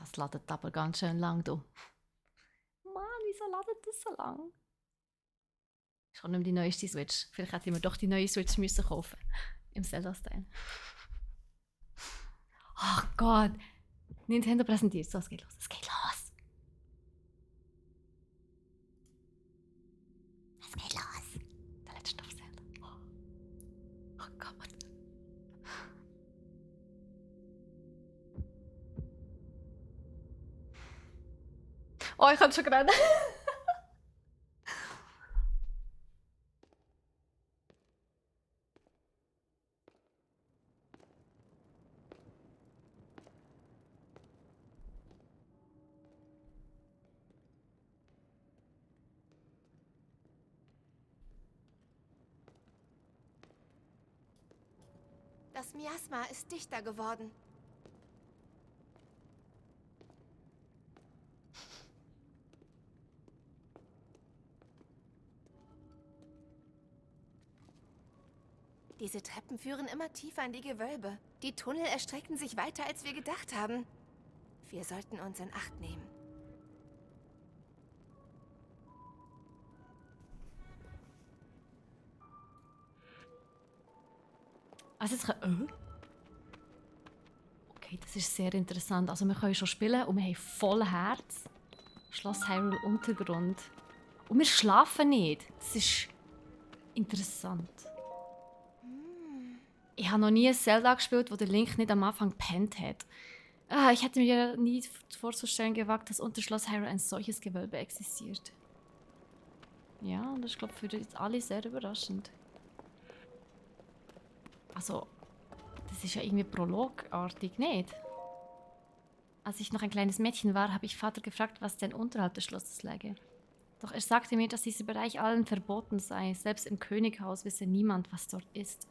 Das ladet aber ganz schön lang, du. Mann, wieso ladet das so lang? Ist schon nicht mehr die neueste Switch. Vielleicht hätte ich mir doch die neue Switch müssen kaufen. Im Zelda-Style. Ach Gott. Nintendo präsentiert. So, es geht los. Es geht los. Es geht los. Der letzte auf Zelda. Oh Gott. Oh, ich kann schon gerade. Das Miasma ist dichter geworden. Diese Treppen führen immer tiefer in die Gewölbe. Die Tunnel erstrecken sich weiter, als wir gedacht haben. Wir sollten uns in Acht nehmen. Also jetzt okay, das ist sehr interessant. Also wir können schon spielen und wir haben voll Herz. Schloss Hyrule Untergrund. Und wir schlafen nicht. Das ist interessant. Ich habe noch nie ein Zelda gespielt, wo der Link nicht am Anfang gepennt hat. Ich hätte mir nie vorzustellen gewagt, dass unter Schloss Hyrule ein solches Gewölbe existiert. Ja, das ist, glaube ich, für jetzt alle sehr überraschend. Also, das ist ja irgendwie prologartig, nicht? Als ich noch ein kleines Mädchen war, habe ich Vater gefragt, was denn unterhalb des Schlosses läge. Doch er sagte mir, dass dieser Bereich allen verboten sei. Selbst im Könighaus wisse niemand, was dort ist.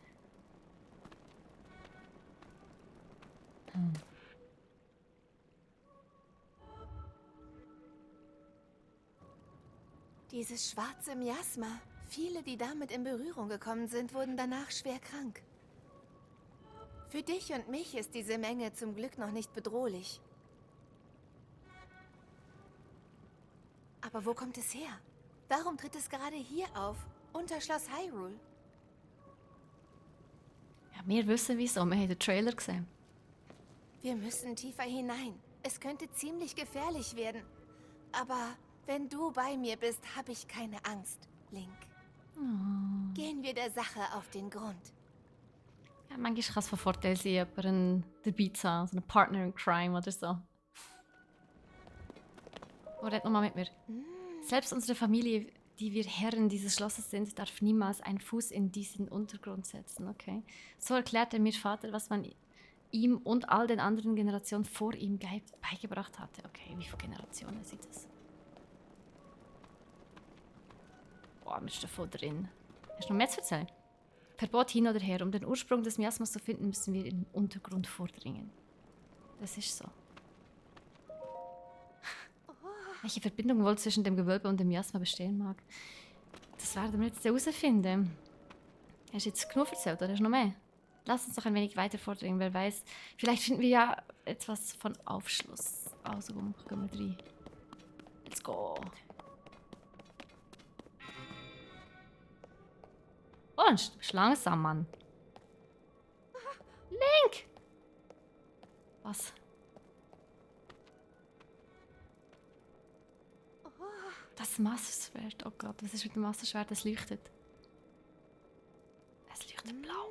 Dieses schwarze Miasma. Viele, die damit in Berührung gekommen sind, wurden danach schwer krank. Für dich und mich ist diese Menge zum Glück noch nicht bedrohlich. Aber wo kommt es her? Warum tritt es gerade hier auf, unter Schloss Hyrule? Ja, wir wissen wieso. Wir haben den Trailer gesehen. Wir müssen tiefer hinein. Es könnte ziemlich gefährlich werden. Aber wenn du bei mir bist, habe ich keine Angst, Link. Oh. Gehen wir der Sache auf den Grund. Ja, manchmal kann es von Vorteil sein, jemanden dabei zu haben. So einen Partner in Crime oder so. Oh, red nochmal mit mir. Selbst unsere Familie, die wir Herren dieses Schlosses sind, darf niemals einen Fuß in diesen Untergrund setzen, okay? So erklärte mir Vater, was man ihm und all den anderen Generationen vor ihm beigebracht hatte. Okay, wie viele Generationen sind das? Boah, wir stehen voll drin. Hast du noch mehr zu erzählen? Verbot hin oder her. Um den Ursprung des Miasmas zu finden, müssen wir in den Untergrund vordringen. Das ist so. Welche Verbindung wohl zwischen dem Gewölbe und dem Miasma bestehen mag? Das werden wir jetzt herausfinden. Hast du jetzt genug erzählt oder hast du noch mehr? Lass uns doch ein wenig weiter vordringen. Wer weiß, vielleicht finden wir ja etwas von Aufschluss. Also gehen wir rein. Let's go. Und, du bist langsam, Mann. Link! Was? Das Massenschwert. Oh Gott, was ist mit dem Massenschwert? Es leuchtet. Es leuchtet blau.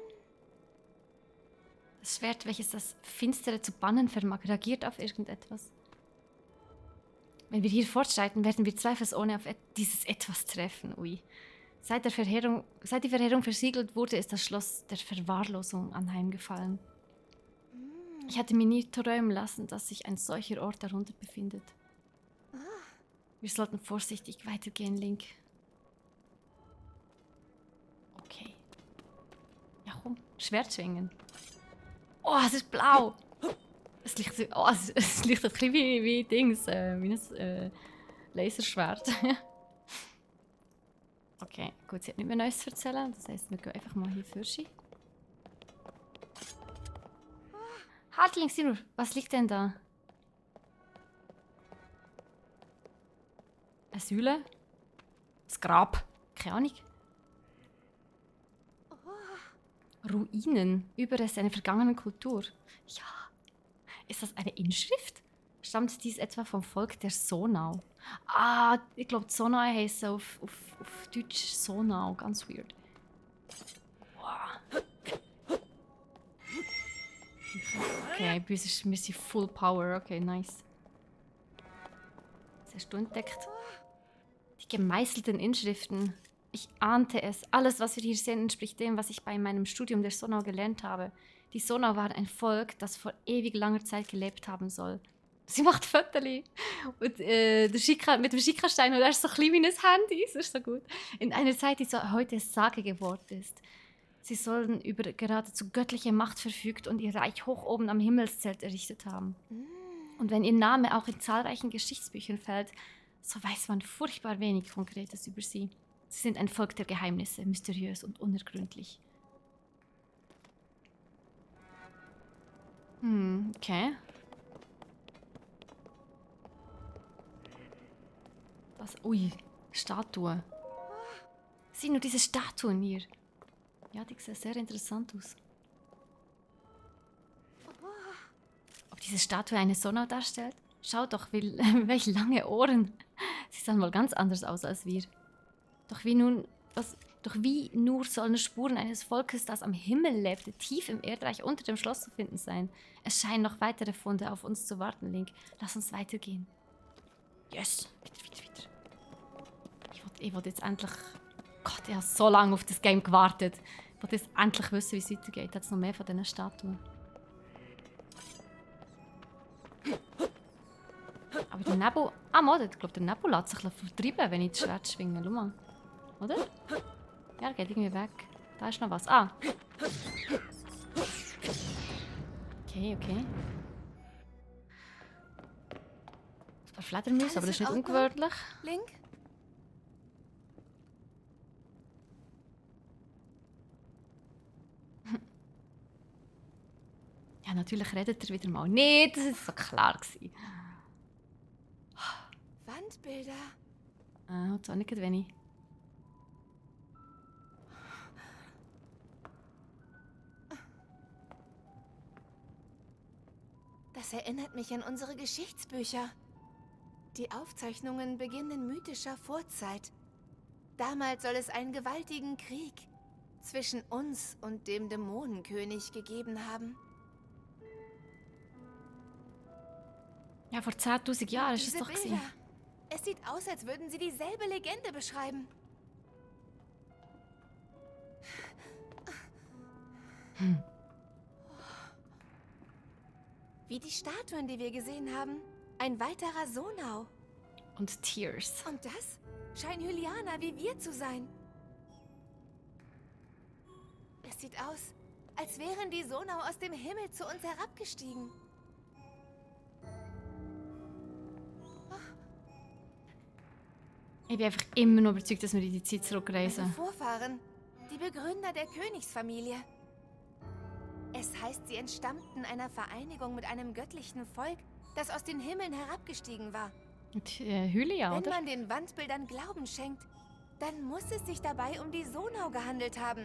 Das Schwert, welches das Finstere zu bannen vermag, reagiert auf irgendetwas. Wenn wir hier fortschreiten, werden wir zweifelsohne auf dieses Etwas treffen. Ui. Seit die Verheerung versiegelt wurde, ist das Schloss der Verwahrlosung anheimgefallen. Ich hatte mir nie träumen lassen, dass sich ein solcher Ort darunter befindet. Wir sollten vorsichtig weitergehen, Link. Okay. Ja, komm. Schwert schwingen. Oh, es ist blau. Es leuchtet, es leuchtet ein bisschen wie Dings, wie ein Laserschwert. Okay, gut, sie hat nicht mehr Neues zu erzählen. Das heisst, wir gehen einfach mal hier für sie. Halt links, was liegt denn da? Eine Säule. Das Grab. Keine Ahnung. Ruinen. Überreste einer vergangenen Kultur. Ja. Ist das eine Inschrift? Stammt dies etwa vom Volk der Sonau? Ah, ich glaube, die Sonau heisst auf Deutsch Sonau. Ganz weird. Wow. Okay, wir sind full power. Okay, nice. Was hast du entdeckt? Die gemeißelten Inschriften. Ich ahnte es. Alles, was wir hier sehen, entspricht dem, was ich bei meinem Studium der Sonau gelernt habe. Die Sonau waren ein Volk, das vor ewig langer Zeit gelebt haben soll. Sie macht Fotos. Und mit dem Schikastein, und er ist so klein wie ein Handy. Das ist so gut. In einer Zeit, die so heute Sage geworden ist. Sie sollen über geradezu göttliche Macht verfügt und ihr Reich hoch oben am Himmelszelt errichtet haben. Und wenn ihr Name auch in zahlreichen Geschichtsbüchern fällt, so weiß man furchtbar wenig Konkretes über sie. Sie sind ein Volk der Geheimnisse, mysteriös und unergründlich. Okay. Was? Ui, Statue. Sieh nur diese Statuen hier. Ja, die sehen sehr interessant aus. Ob diese Statue eine Sonau darstellt? Schau doch, welche lange Ohren. Sie sahen mal ganz anders aus als wir. Doch wie nur sollen Spuren eines Volkes, das am Himmel lebte, tief im Erdreich unter dem Schloss zu finden sein? Es scheinen noch weitere Funde auf uns zu warten, Link. Lass uns weitergehen. Yes! Wieder. Ich wollte jetzt endlich... Gott, ich habe so lange auf das Game gewartet. Ich wollte jetzt endlich wissen, wie es weitergeht. Hat es noch mehr von diesen Statuen? Aber der Nebel... Ah, Mann, ich glaube, der Nebel lässt sich vertreiben, wenn ich das Schwert schwinge. Schau mal. Oder? Ja, er geht irgendwie weg. Da ist noch was. Ah! Okay. Ein paar Fledermäuse, aber das ist nicht ungewöhnlich. Link? Ja, natürlich redet er wieder mal. Nee, das ist so klar gewesen. Wandbilder. Hat auch nicht wenig. Das erinnert mich an unsere Geschichtsbücher. Die Aufzeichnungen beginnen in mythischer Vorzeit. Damals soll es einen gewaltigen Krieg zwischen uns und dem Dämonenkönig gegeben haben. Ja, vor 10.000 Jahren ist es doch Bilder. gewesen. Es sieht aus, als würden sie dieselbe Legende beschreiben. Wie die Statuen, die wir gesehen haben. Ein weiterer Sonau. Und Tears. Und das scheint Hylianer wie wir zu sein. Es sieht aus, als wären die Sonau aus dem Himmel zu uns herabgestiegen. Ich bin einfach immer noch überzeugt, dass wir in die Zeit Unsere zurückreisen. Vorfahren, die Begründer der Königsfamilie. Es heißt, sie entstammten einer Vereinigung mit einem göttlichen Volk, das aus den Himmeln herabgestiegen war. Und Hylia, Wenn oder? man den Wandbildern Glauben schenkt, dann muss es sich dabei um die Sonau gehandelt haben.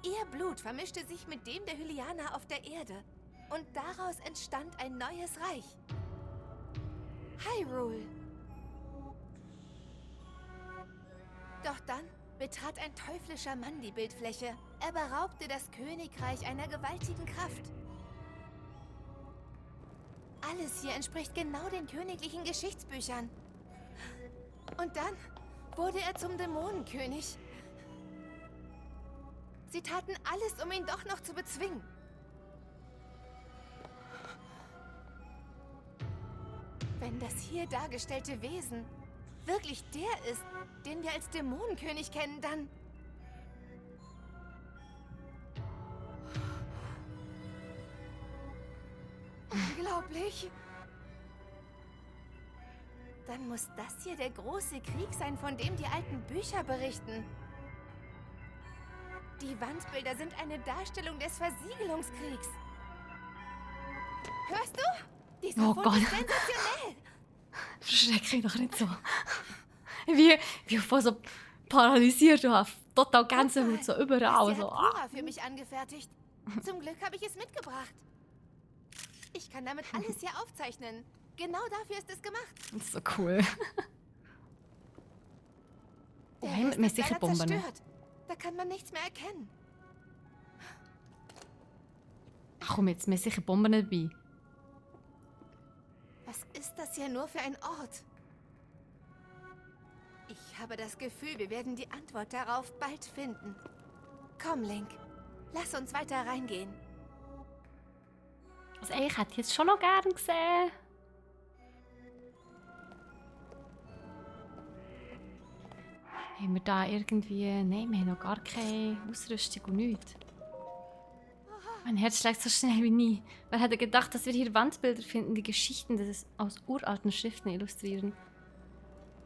Ihr Blut vermischte sich mit dem der Hylianer auf der Erde. Und daraus entstand ein neues Reich. Hyrule. Doch dann betrat ein teuflischer Mann die Bildfläche. Er beraubte das Königreich einer gewaltigen Kraft. Alles hier entspricht genau den königlichen Geschichtsbüchern. Und dann wurde er zum Dämonenkönig. Sie taten alles, um ihn doch noch zu bezwingen. Wenn das hier dargestellte Wesen wirklich der ist, den wir als Dämonenkönig kennen, dann... Unglaublich. Dann muss das hier der große Krieg sein, von dem die alten Bücher berichten. Die Wandbilder sind eine Darstellung des Versiegelungskriegs. Hörst du? Dieser Oh Fund Gott. ist sensationell. Verschreck mich doch nicht so. Wie voll so paralysiert. Du hast total Gänsehaut, so überall. Sie So. hat Pura für mich angefertigt. Zum Glück habe ich es mitgebracht. Ich kann damit alles hier aufzeichnen. Genau dafür ist es gemacht. Das ist so cool. Oh, Der hey, Rest mir ist sicher leider Bomben. zerstört. Da kann man nichts mehr erkennen. Ach komm jetzt, mir ist sicher Bomben dabei. Was ist das hier nur für ein Ort? Ich habe das Gefühl, wir werden die Antwort darauf bald finden. Komm, Link. Lass uns weiter reingehen. Also ich hätte jetzt schon noch gern gesehen. Haben wir da irgendwie... Nein, wir haben noch gar keine Ausrüstung und nichts. Mein Herz schlägt so schnell wie nie. Wer hätte gedacht, dass wir hier Wandbilder finden, die Geschichten aus uralten Schriften illustrieren?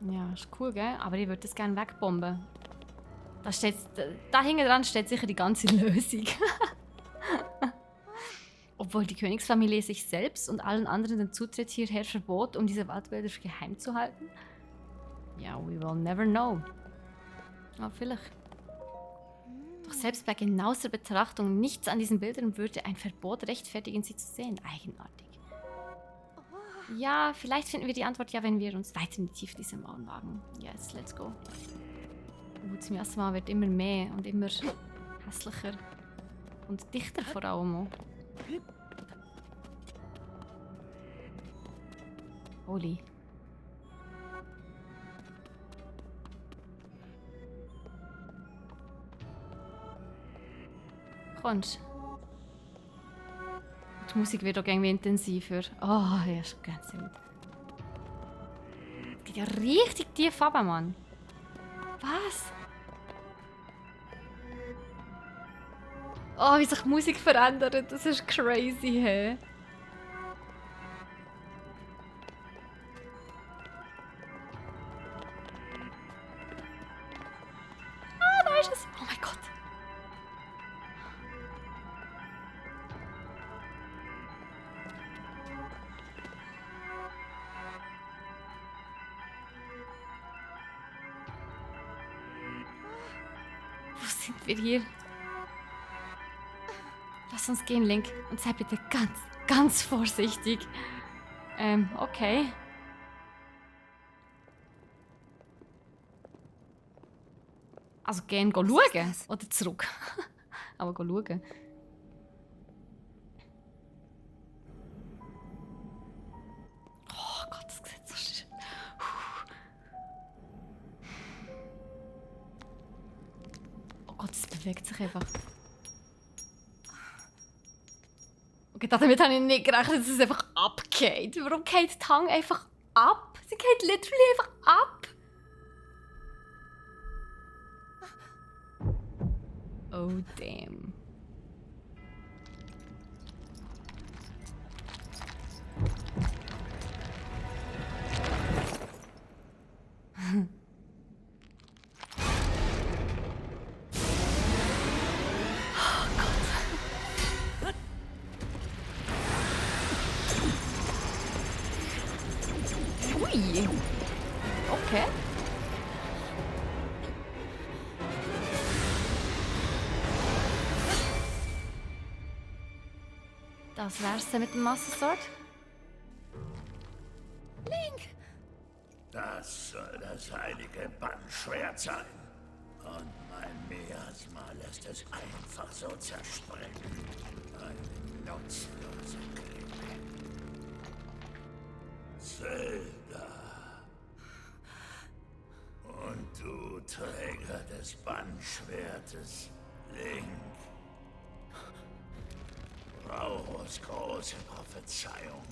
Ja, ist cool, gell? Aber ich würde das gerne wegbomben. Da hinten dran steht sicher die ganze Lösung. Obwohl die Königsfamilie sich selbst und allen anderen den Zutritt hierher verbot, um diese Waldbilder geheim zu halten? Ja, we will never know. Aber vielleicht. Doch selbst bei genauester Betrachtung nichts an diesen Bildern würde ein Verbot rechtfertigen, sie zu sehen. Eigenartig. Ja, vielleicht finden wir die Antwort ja, wenn wir uns weiter in die Tiefe dieser Mauern wagen. Yes, let's go. Das Miasma wird immer mehr und immer hässlicher. Und dichter vor allem auch. Holy. Kommst. Die Musik wird auch irgendwie intensiver. Oh, ja, ist ganz gut. Es geht ja richtig tief runter, Mann. Was? Oh, wie sich die Musik verändert. Das ist crazy, hä? Ah, da ist es. Oh mein Gott. Wo sind wir hier? Lass uns gehen, Link. Und sei bitte ganz, ganz vorsichtig. Okay. Also gehen, go schauen. Oder zurück. Aber go schauen. Oh Gott, das sieht so schön. Oh Gott, es bewegt sich einfach. Okay, damit habe ich nicht gerechnet, dass es einfach abgeht. Warum geht die Hang einfach ab? Sie geht literally einfach ab. Oh, damn. Ui. Okay. Das wär's dann mit dem Master Sword. Link! Das soll das heilige Bannschwert sein. Und mein Miasma lässt es einfach so zerspringen. Eine nutzlose Klinge. Zelda. Und du, Träger des Bannschwertes, Link. Rauros große Prophezeiung.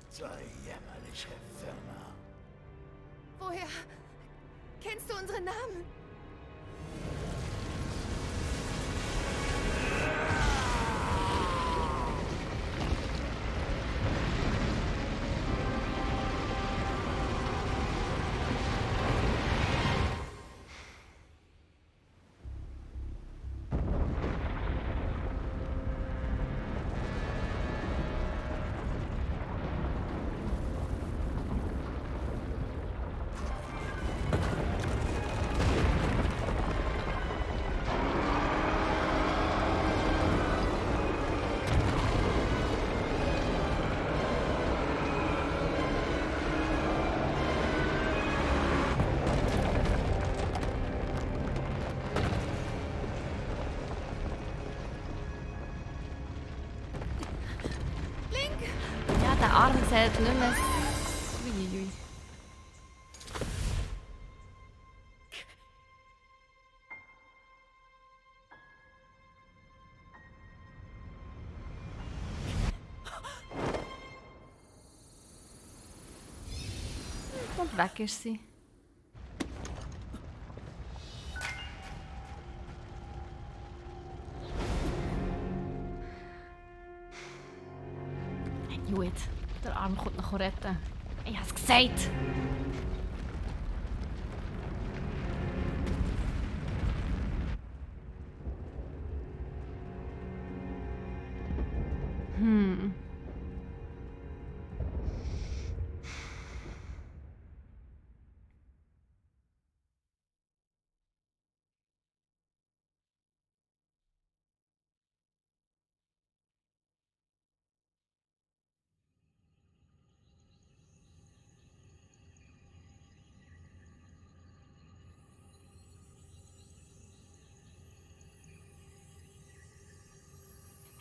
Sei jämmerliche Firma. Woher kennst du unsere Namen? Der Arm sieht nicht mehr... Uiuiui. Und weg ist sie. I knew it. Der Arm kommt noch retten. Ich hab's gesagt!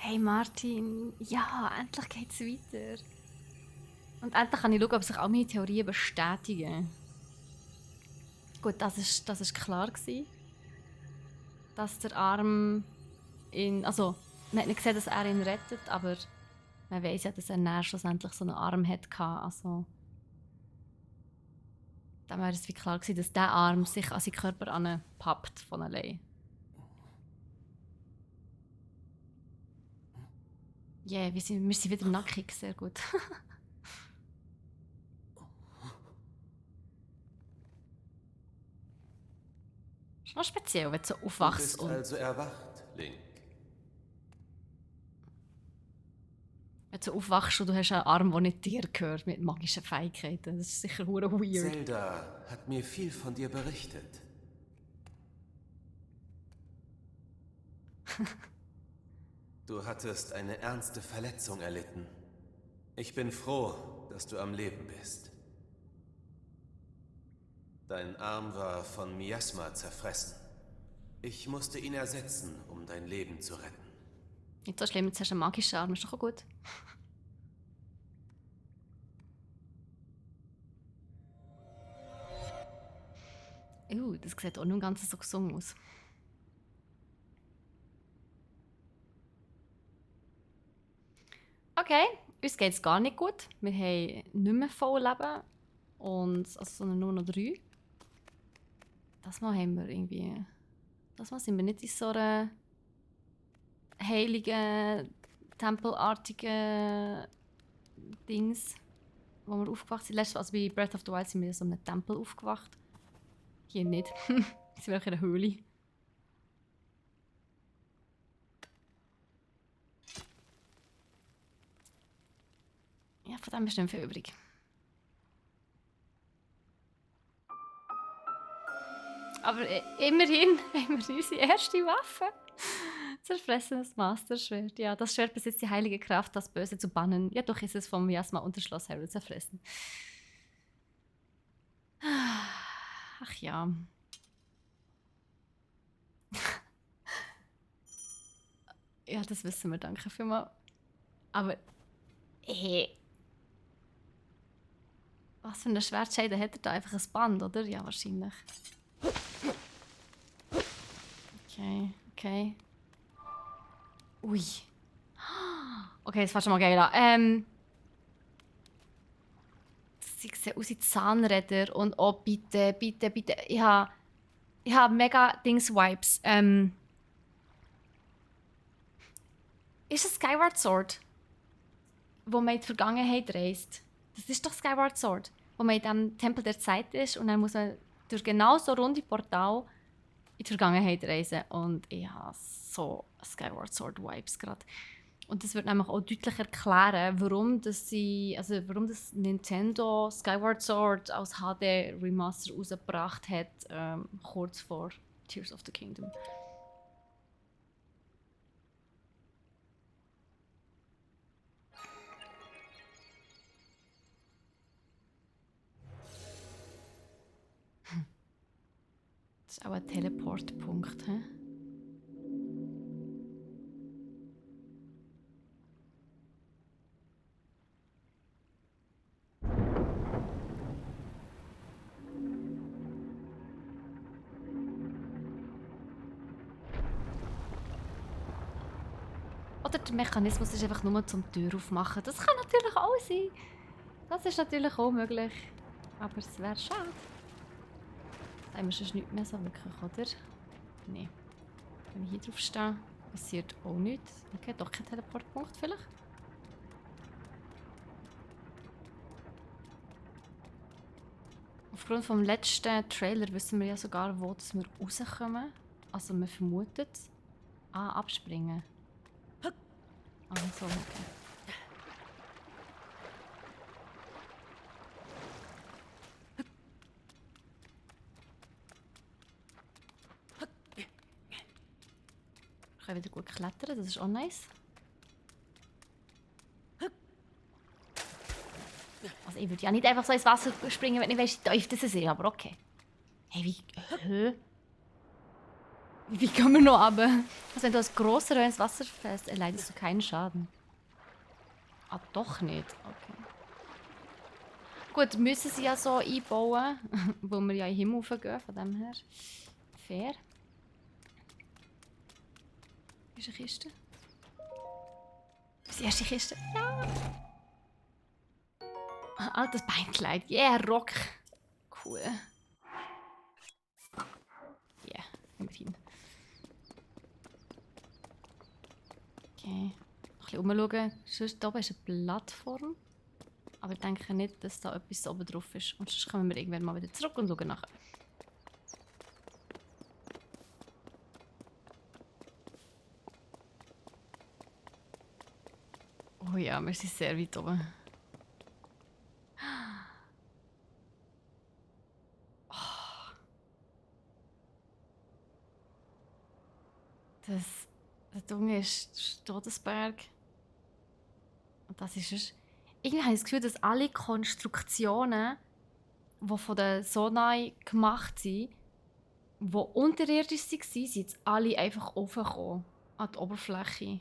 Hey Martin, ja, endlich geht's weiter. Und endlich kann ich schauen, ob sich all meine Theorien bestätigen. Gut, das ist klar gewesen, dass der Arm ihn, also man hat nicht gesehen, dass er ihn rettet, aber man weiß ja, dass er näher schlussendlich so einen Arm hatte. Also dann wäre es wie klar gewesen, dass der Arm sich an seinen Körper anpappt von allein. Ja, yeah, wir sind wieder nackig, sehr gut. Ist noch speziell, wenn du so aufwachst. Du bist also erwacht, Link. Wenn du so aufwachst und du hast einen Arm, der nicht dir gehört, mit magischen Fähigkeiten. Das ist sicher hure weird. Zelda hat mir viel von dir berichtet. Du hattest eine ernste Verletzung erlitten. Ich bin froh, dass du am Leben bist. Dein Arm war von Miasma zerfressen. Ich musste ihn ersetzen, um dein Leben zu retten. Nicht so schlimm, jetzt hast du einen magischen Arm, ist doch auch gut. Das sieht auch nicht ganz so gesungen aus. Okay, uns geht es gar nicht gut. Wir haben nicht mehr voll Leben. Sondern nur noch 3. Das Mal haben wir irgendwie... Das Mal sind wir nicht in so einer heiligen, tempelartigen Dings, wo wir aufgewacht sind. Letztes Mal, also bei Breath of the Wild, sind wir in so einem Tempel aufgewacht. Hier nicht. Sie sind auch in einer Höhle. Ja, von dem ist nicht viel übrig. Aber immerhin haben wir unsere erste Waffe. Zerfressenes Masterschwert. Ja, das Schwert besitzt die heilige Kraft, das Böse zu bannen. Ja, doch ist es vom Miasma und das Schloss Hyrule zerfressen. Ach ja. Ja, das wissen wir, danke vielmals. Aber, was für eine Schwertscheide hat er da? Einfach ein Band, oder? Ja, wahrscheinlich. Okay. Ui. Okay, das war schon mal geil an. Sie sehen aus wie Zahnräder und oh, bitte. Ich habe mega Dings-Vibes. Ist es Skyward Sword, wo man in die Vergangenheit reist? Das ist doch Skyward Sword, wo man in diesem Tempel der Zeit ist und dann muss man durch genau so runde Portal in die Vergangenheit reisen. Und ich habe so Skyward Sword Vibes gerade. Und das wird nämlich auch deutlich erklären, warum das Nintendo Skyward Sword als HD Remaster rausgebracht hat, kurz vor Tears of the Kingdom. Das ist auch ein Teleportpunkt, hä? Oder der Mechanismus ist einfach nur zum Tür aufmachen. Das kann natürlich auch sein. Das ist natürlich auch möglich. Aber es wäre schade. Da haben wir sonst nichts mehr so wirklich, oder? Nein. Wenn ich hier drauf stehe, passiert auch nichts. Okay, doch kein Teleportpunkt vielleicht. Aufgrund vom letzten Trailer wissen wir ja sogar, wo dass wir rauskommen. Also wir vermuten es. Ah, abspringen. Ah, so, okay. Ich kann wieder gut klettern, das ist auch nice. Also ich würde ja nicht einfach so ins Wasser springen, wenn ich weiss, wie tief das ist, aber okay. Hey, wie... Wie kommen wir noch runter? Also wenn du als grosser ins Wasser fällst, erleidest du keinen Schaden. Ah, doch nicht. Okay. Gut, müssen sie ja so einbauen, wo wir ja in den Himmel raufgehen, von dem her. Fair. Ist eine Kiste? Ist die erste Kiste? Ja! Altes Beinkleid. Yeah, Rock. Cool. Yeah, immerhin. Okay. Ein bisschen umschauen. Sonst hier oben ist eine Plattform. Aber ich denke nicht, dass da etwas oben drauf ist. Und sonst kommen wir irgendwann mal wieder zurück und schauen nachher. Oh ja, wir sind sehr weit oben. Der Dunge ist der Todesberg. Und das ist es. Irgendwie habe ich das Gefühl, dass alle Konstruktionen, die von der Sonai gemacht sind, die unterirdisch waren, sind jetzt alle einfach aufgekommen an die Oberfläche.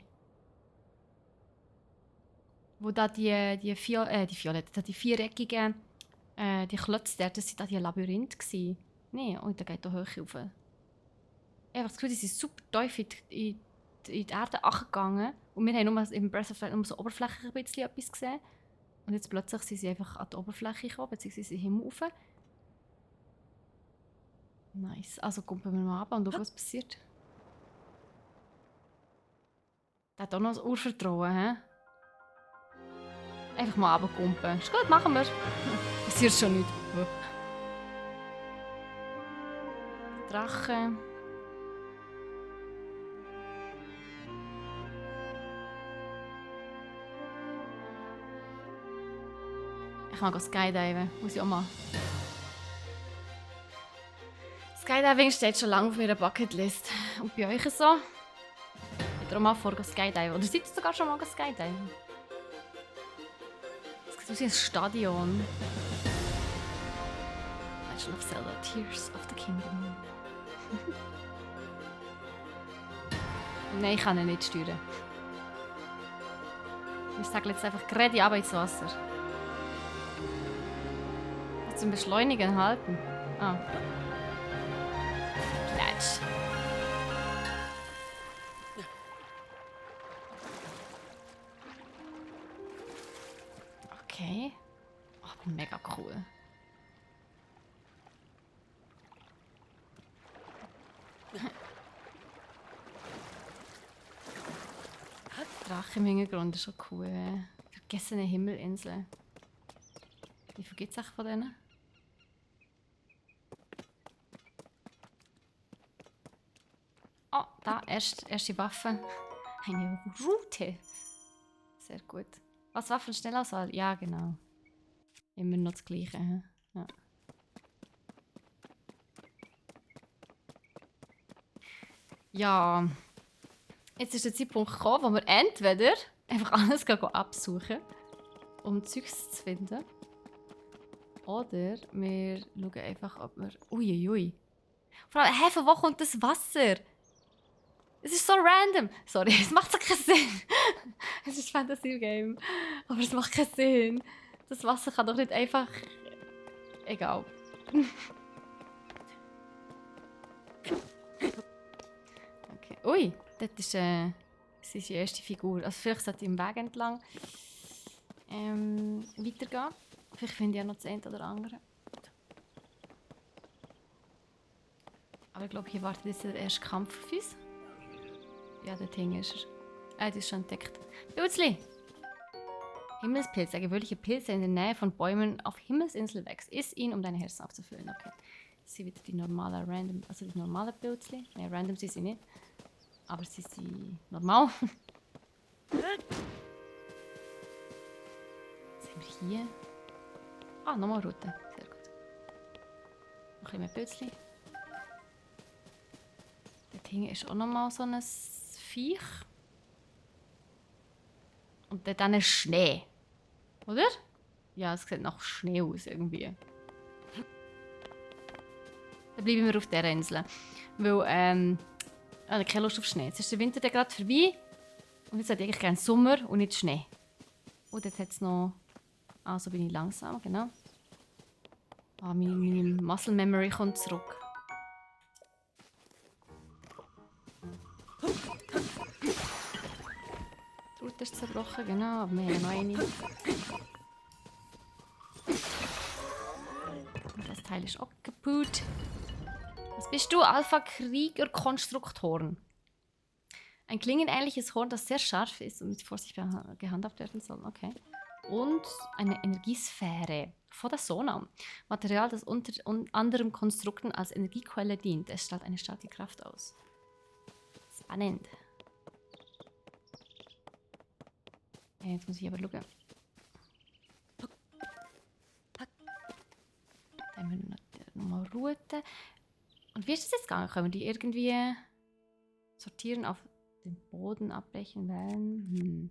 Wo da die viereckigen die Klötze dort, das waren da die Labyrinthe gewesen. Nein, und da geht da hoch rauf. Ich habe das Gefühl, die sind super tief in die Erde angegangen. Und wir haben nur im Breath of the Wild nur so oberflächlich ein bisschen etwas gesehen. Und jetzt plötzlich sind sie einfach an die Oberfläche gekommen, beziehungsweise in den Himmel rauf. Nice. Also kumpeln wir mal ab und schauen, was passiert. Der hat auch noch ein Urvertrauen, hä? Einfach mal runterkumpeln. Ist gut, machen wir. Passiert schon nicht. Drache. Ich mag auch Skydiven. Muss ich auch mal. Skydiving steht schon lange auf meiner Bucketlist. Und bei euch so? Ich habe mal vor, Skydiven. Oder seid ihr sogar schon mal Skydiven? Es sieht aus wie ein Stadion. Legend of Zelda, Tears of the Kingdom. Nein, ich kann ihn nicht steuern. Ich sage jetzt einfach gerade runter ins Wasser. Zum Beschleunigen halten. Ah. Klatsch. Okay. Oh, mega cool. Drache im Hintergrund ist schon cool. Vergessene Himmelinsel. Wie viel gibt es von denen? Oh, da, erste Waffe. Eine Route. Sehr gut. Was, Waffen Schnellauswahl? Ja, genau. Immer noch das Gleiche. He? Ja. Ja. Jetzt ist der Zeitpunkt gekommen, wo wir entweder einfach alles absuchen, um Zeugs zu finden. Oder wir schauen einfach, ob wir... Uiuiui. Vor allem, hä, von wo kommt das Wasser? Es ist so random. Sorry, es macht so keinen Sinn. Es ist ein Fantasy-Game. Aber es macht keinen Sinn. Das Wasser kann doch nicht einfach... Egal. Okay. Ui, das ist Das ist die erste Figur. Also vielleicht sollte ich im Weg entlang weitergehen. Vielleicht finde ich ja noch das eine oder andere. Aber ich glaube, hier wartet jetzt der erste Kampf auf uns. Ja, dort hinten ist er. Das ist schon entdeckt. Pilzli! Himmelspilz, ein gewöhnlicher Pilz, der in der Nähe von Bäumen auf Himmelsinseln wächst. Iss ihn, um deine Herzen aufzufüllen. Okay. Das sind wieder die normalen Random, also die normalen Pilzli. Nein, random sind sie nicht. Aber sie sind normal. Was haben wir hier? Ah, nochmal Route. Sehr gut. Noch ein bisschen mehr Pilzli. Dort hinten ist auch nochmal so ein Viech. Und dann ist Schnee. Oder? Ja, es sieht nach Schnee aus irgendwie. Dann bleiben wir auf dieser Insel. Weil, ich habe keine Lust auf Schnee. Jetzt ist der Winter gerade vorbei. Und jetzt hätte ich eigentlich gerne Sommer und nicht Schnee. Und jetzt hat es noch... Ah, so bin ich langsam, genau. Ah, meine Muscle Memory kommt zurück. Die Route ist zerbrochen, genau, aber wir haben noch eine. Und das Teil ist auch kaputt. Was bist du? Alpha-Krieger-Konstruktoren. Ein klingenähnliches Horn, das sehr scharf ist und mit Vorsicht gehandhabt werden soll. Okay. Und eine Energiesphäre von der Sona. Material, das unter anderem Konstrukten als Energiequelle dient. Es strahlt eine starke Kraft aus. Spannend. Jetzt muss ich aber schauen. Dann haben wir nochmal Route. Und wie ist das jetzt gegangen? Können wir die irgendwie sortieren, auf den Boden abbrechen, wählen?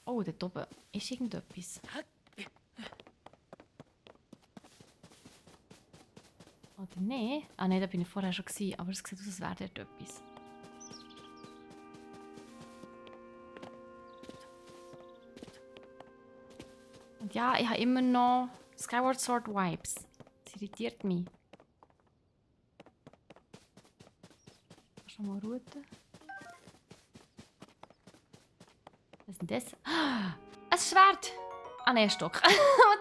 Oh, dort oben ist irgendetwas. Oder nein? Ah nein, da bin ich vorher schon gewesen, aber es sieht aus, als wäre dort etwas. Und ja, ich habe immer noch Skyward Sword Vibes. Das irritiert mich. Schon mal Route. Was ist denn das? Ein Schwert! Ah, nein, ein Stock. Und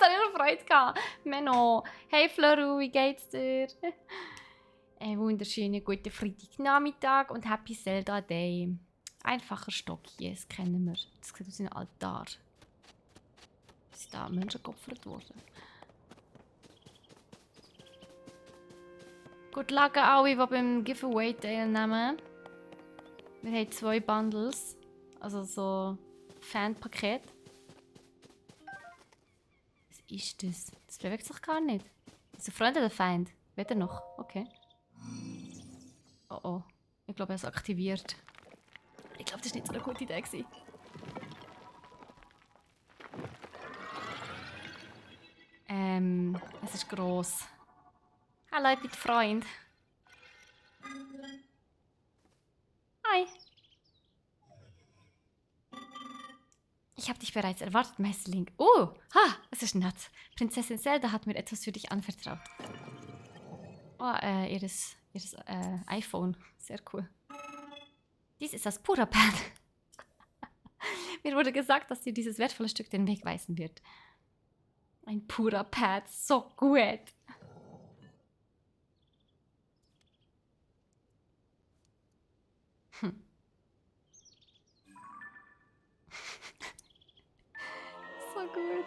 da hatte ich noch Freude gehabt. Menno. Hey Floru, wie geht's dir? Einen wunderschönen guten Freitagnachmittag und Happy Zelda Day. Einfacher Stock hier, das kennen wir. Das sieht aus wie ein Altar. Ist da Menschen geopfert worden? Gut Luck an alle, die beim Giveaway teilnehmen. Wir haben 2 Bundles. Also so Fanpaket. Was ist das? Das bewegt sich gar nicht. Ist der Freund oder der Feind? Wird er noch? Okay. Oh oh. Ich glaube, er ist aktiviert. Ich glaube, das war nicht so eine gute Idee gewesen. Es ist gross. Hallo, ich bin der Freund. Hi. Ich habe dich bereits erwartet, Meisterling. Oh, es ist nett. Prinzessin Zelda hat mir etwas für dich anvertraut. Oh, ihres iPhone. Sehr cool. Dies ist das Pura-Pad. Mir wurde gesagt, dass dir dieses wertvolle Stück den Weg weisen wird. Ein Pura-Pad, so gut. So gut.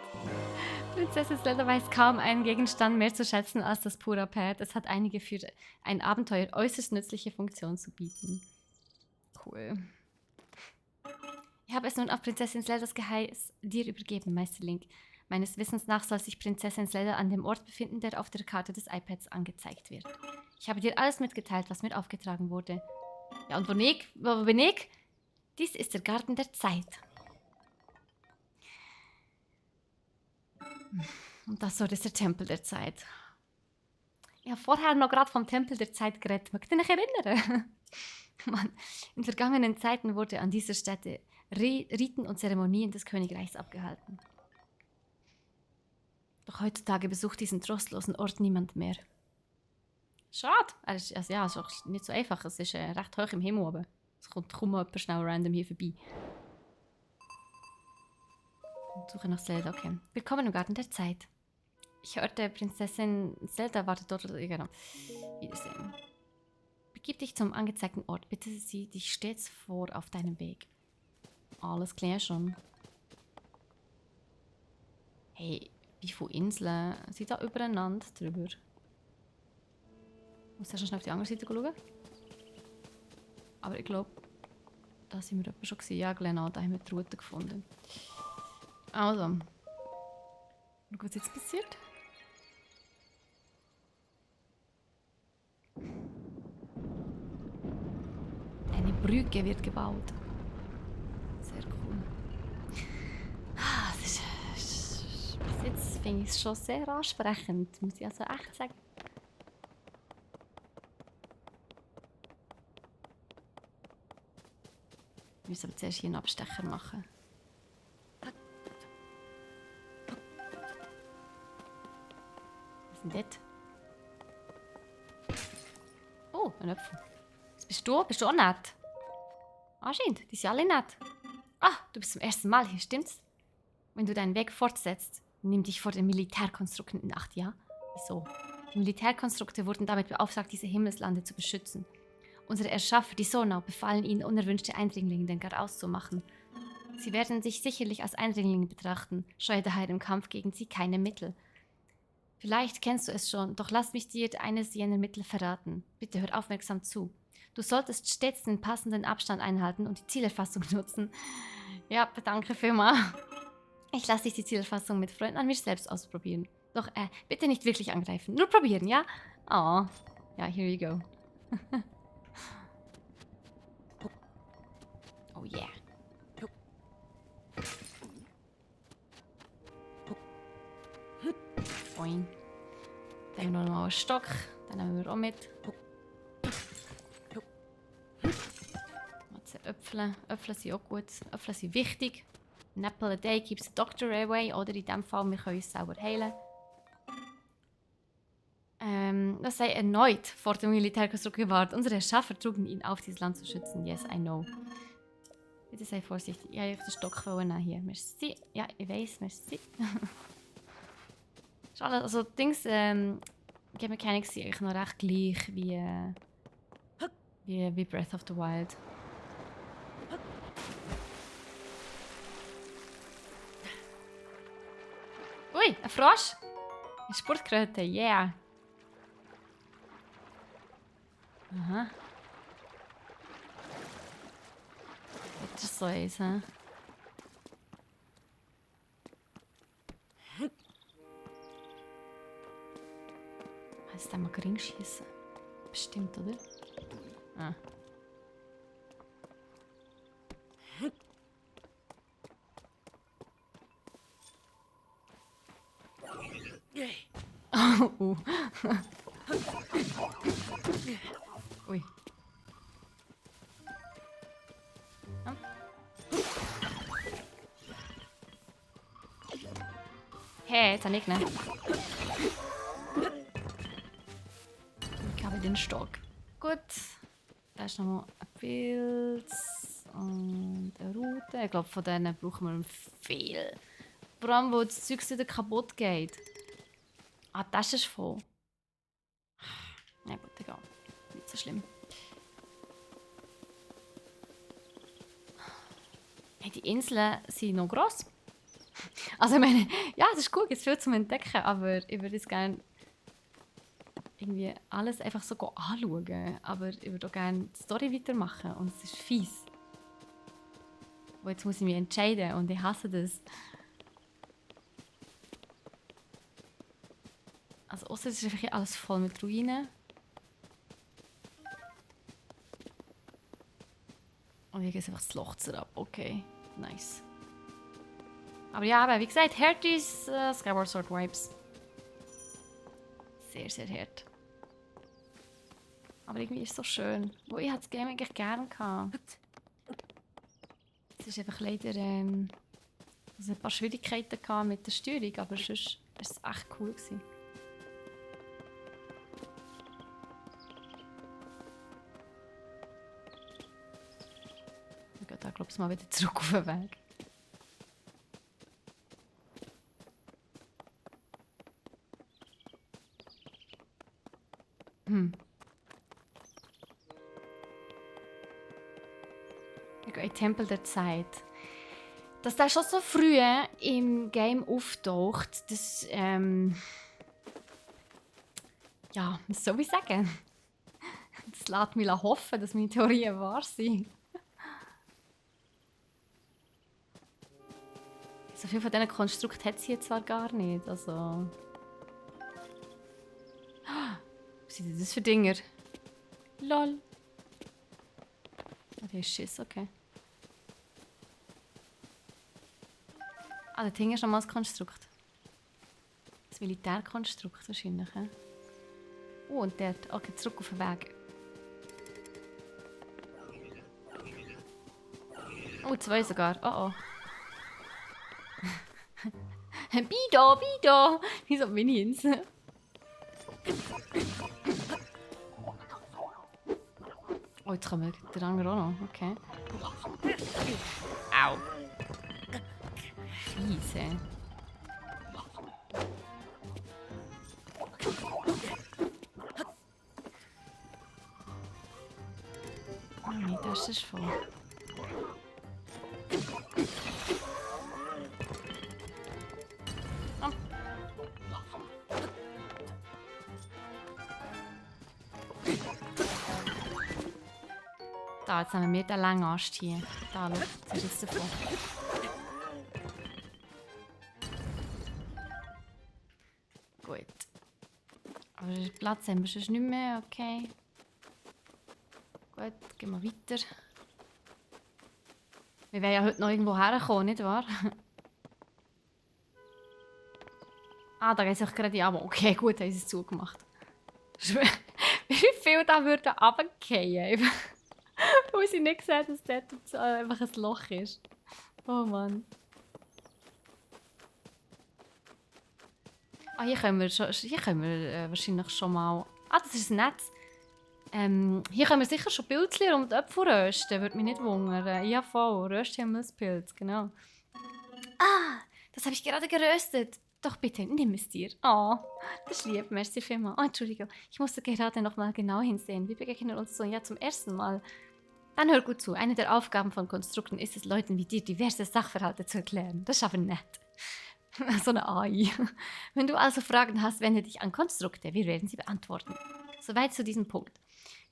Prinzessin Zelda weiß kaum einen Gegenstand mehr zu schätzen als das Pura-Pad. Es hat einige für ein Abenteuer äußerst nützliche Funktionen zu bieten. Cool. Ich habe es nun auf Prinzessin Zeldas Geheiß dir übergeben, Meisterling. Meines Wissens nach soll sich Prinzessin Zelda an dem Ort befinden, der auf der Karte des iPads angezeigt wird. Ich habe dir alles mitgeteilt, was mir aufgetragen wurde. Ja, und wo bin ich? Dies ist der Garten der Zeit. Und das dort ist der Tempel der Zeit. Ich habe vorher noch gerade vom Tempel der Zeit geredet. Mögt ihr euch erinnern? Mann, in vergangenen Zeiten wurde an dieser Stätte Riten und Zeremonien des Königreichs abgehalten. Doch heutzutage besucht diesen trostlosen Ort niemand mehr. Schade. Also, ja, es ist auch nicht so einfach. Es ist recht hoch im Himmel oben. Es kommt kaum jemand schnell random hier vorbei. Und suche nach Zelda, okay. Willkommen im Garten der Zeit. Ich hörte, Prinzessin Zelda wartet dort. Genau. Wiedersehen. Begib dich zum angezeigten Ort. Bitte sieh dich stets vor auf deinem Weg. Alles klar schon. Hey, wie viele Inseln sind da übereinander drüber? Ich muss erst schnell auf die andere Seite schauen. Aber ich glaube, da sind wir etwa schon gewesen. Ja, genau, da haben wir die Route gefunden. Also. Schau, was jetzt passiert. Eine Brücke wird gebaut. Sehr cool. Bis jetzt finde ich es schon sehr ansprechend, muss ich also echt sagen. Wir müssen aber zuerst hier einen Abstecher machen. Was ist denn dort? Oh, ein Apfel. Was bist du? Bist du auch nett? Anscheinend, die sind alle nett. Ah, du bist zum ersten Mal hier, stimmt's? Wenn du deinen Weg fortsetzt, nimm dich vor den Militärkonstrukten in Acht, ja? Wieso? Die Militärkonstrukte wurden damit beauftragt, diese Himmelslande zu beschützen. Unsere Erschaffer, die Sonau, befahlen ihnen, unerwünschte Eindringlinge den Garaus zu machen. Sie werden sich sicherlich als Eindringlinge betrachten, scheue daher im Kampf gegen sie keine Mittel. Vielleicht kennst du es schon, doch lass mich dir eines jener Mittel verraten. Bitte hör aufmerksam zu. Du solltest stets den passenden Abstand einhalten und die Zielerfassung nutzen. Ja, danke vielmals. Ich lasse dich die Zielerfassung mit Freunden an mir selbst ausprobieren. Doch bitte nicht wirklich angreifen, nur probieren, ja? Oh, ja, here you go. Oh yeah. Boing. Dann haben wir noch einen Stock. Den nehmen wir auch mit. Äpfel. Äpfel sind auch gut. Äpfel sind wichtig. An apple a day keeps the doctor away. Oder in diesem Fall, wir können uns selber heilen. Das sei erneut vor dem Militärkonstrukt gewahrt. Unsere Schaffer trugen ihn auf, dieses Land zu schützen. Yes, I know. Bitte sei vorsichtig. Ja, ich den Stock nehmen hier. Merci. Ja, ich weiß, merci. Schade, also Dings, Game Mechanics sind eigentlich noch recht gleich wie Breath of the Wild. Ui, ein Frosch! Eine Sportkröte, yeah! Aha. Das ist so eins, hä? Heißt der mal gering schießen? Bestimmt, oder? Ah. Oh. Ui. Ja. Hey, jetzt habe ich nicht. Ich habe den Stock. Gut. Da ist nochmal ein Pilz und eine Route. Ich glaube, von denen brauchen wir viel. Vor allem, wo das Zeug wieder kaputt geht. Ah, das ist voll. Na gut, egal. Nicht so schlimm. Hey, die Inseln sind noch gross. Also ich meine, ja, das ist cool, es ist viel zum Entdecken, aber ich würde es gerne irgendwie alles einfach so anschauen. Aber ich würde auch gerne die Story weitermachen und es ist fies. Und jetzt muss ich mich entscheiden und ich hasse das. Also außer es ist einfach alles voll mit Ruinen. Und ich gehe einfach das Loch ab. Okay, nice. Aber ja, aber wie gesagt, hart ist Skyward Sword Vibes. Sehr, sehr hart. Aber irgendwie ist es so schön. Wo ich das Game eigentlich gerne gehabt. Es ist einfach leider also ein paar Schwierigkeiten gehabt mit der Steuerung, aber sonst war es echt cool gewesen. es mal wieder zurück auf den Weg. Ich gehe in den Tempel der Zeit. Dass der schon so früh im Game auftaucht, das, ja, was soll ich sagen? Das lässt mich hoffen, dass meine Theorien wahr sind. So viel von diesen Konstrukten hat sie jetzt zwar gar nicht, also... Was sind denn das für Dinger? Lol. Der ist Schiss, okay. Ah, der Ding ist schon mal das Konstrukt. Das Militärkonstrukt wahrscheinlich, he? Und dort. Okay, zurück auf den Weg. Oh, 2 sogar. Oh oh. Bido, Bido! Wie so Minions. Oh, jetzt kommen der andere auch noch. Okay. Au. Fiese. Oh nee, das ist voll. Oh. Da, jetzt haben wir den langen Ast hier. Da, schau, das ist jetzt davon. Gut. Aber den Platz haben wir sonst nicht mehr, okay. Gut, gehen wir weiter. Wir wollen ja heute noch irgendwo herkommen, nicht wahr? Ah, da geht es auch gerade ab. Okay, gut, haben sie es zugemacht. Wie viel da würde runterfallen? Weil sie nicht gesehen, dass dort jetzt einfach ein Loch ist. Oh Mann. Ah, hier können wir wahrscheinlich schon mal... Ah, das ist nett. Hier können wir sicher schon Pilzchen und Äpfel rösten. Würde mich nicht wundern. Ja, voll. Rösthimmelspilz, genau. Ah, das habe ich gerade geröstet. Doch bitte, nimm es dir. Oh, das ist lieb. Merci vielmals. Oh, Entschuldigung. Ich musste gerade noch mal genau hinsehen. Wir begegnen uns so ja zum ersten Mal. Dann hör gut zu. Eine der Aufgaben von Konstrukten ist es, Leuten wie dir diverse Sachverhalte zu erklären. Das ist aber nett. So eine AI. Wenn du also Fragen hast, wende dich an Konstrukte. Wir werden sie beantworten. Soweit zu diesem Punkt.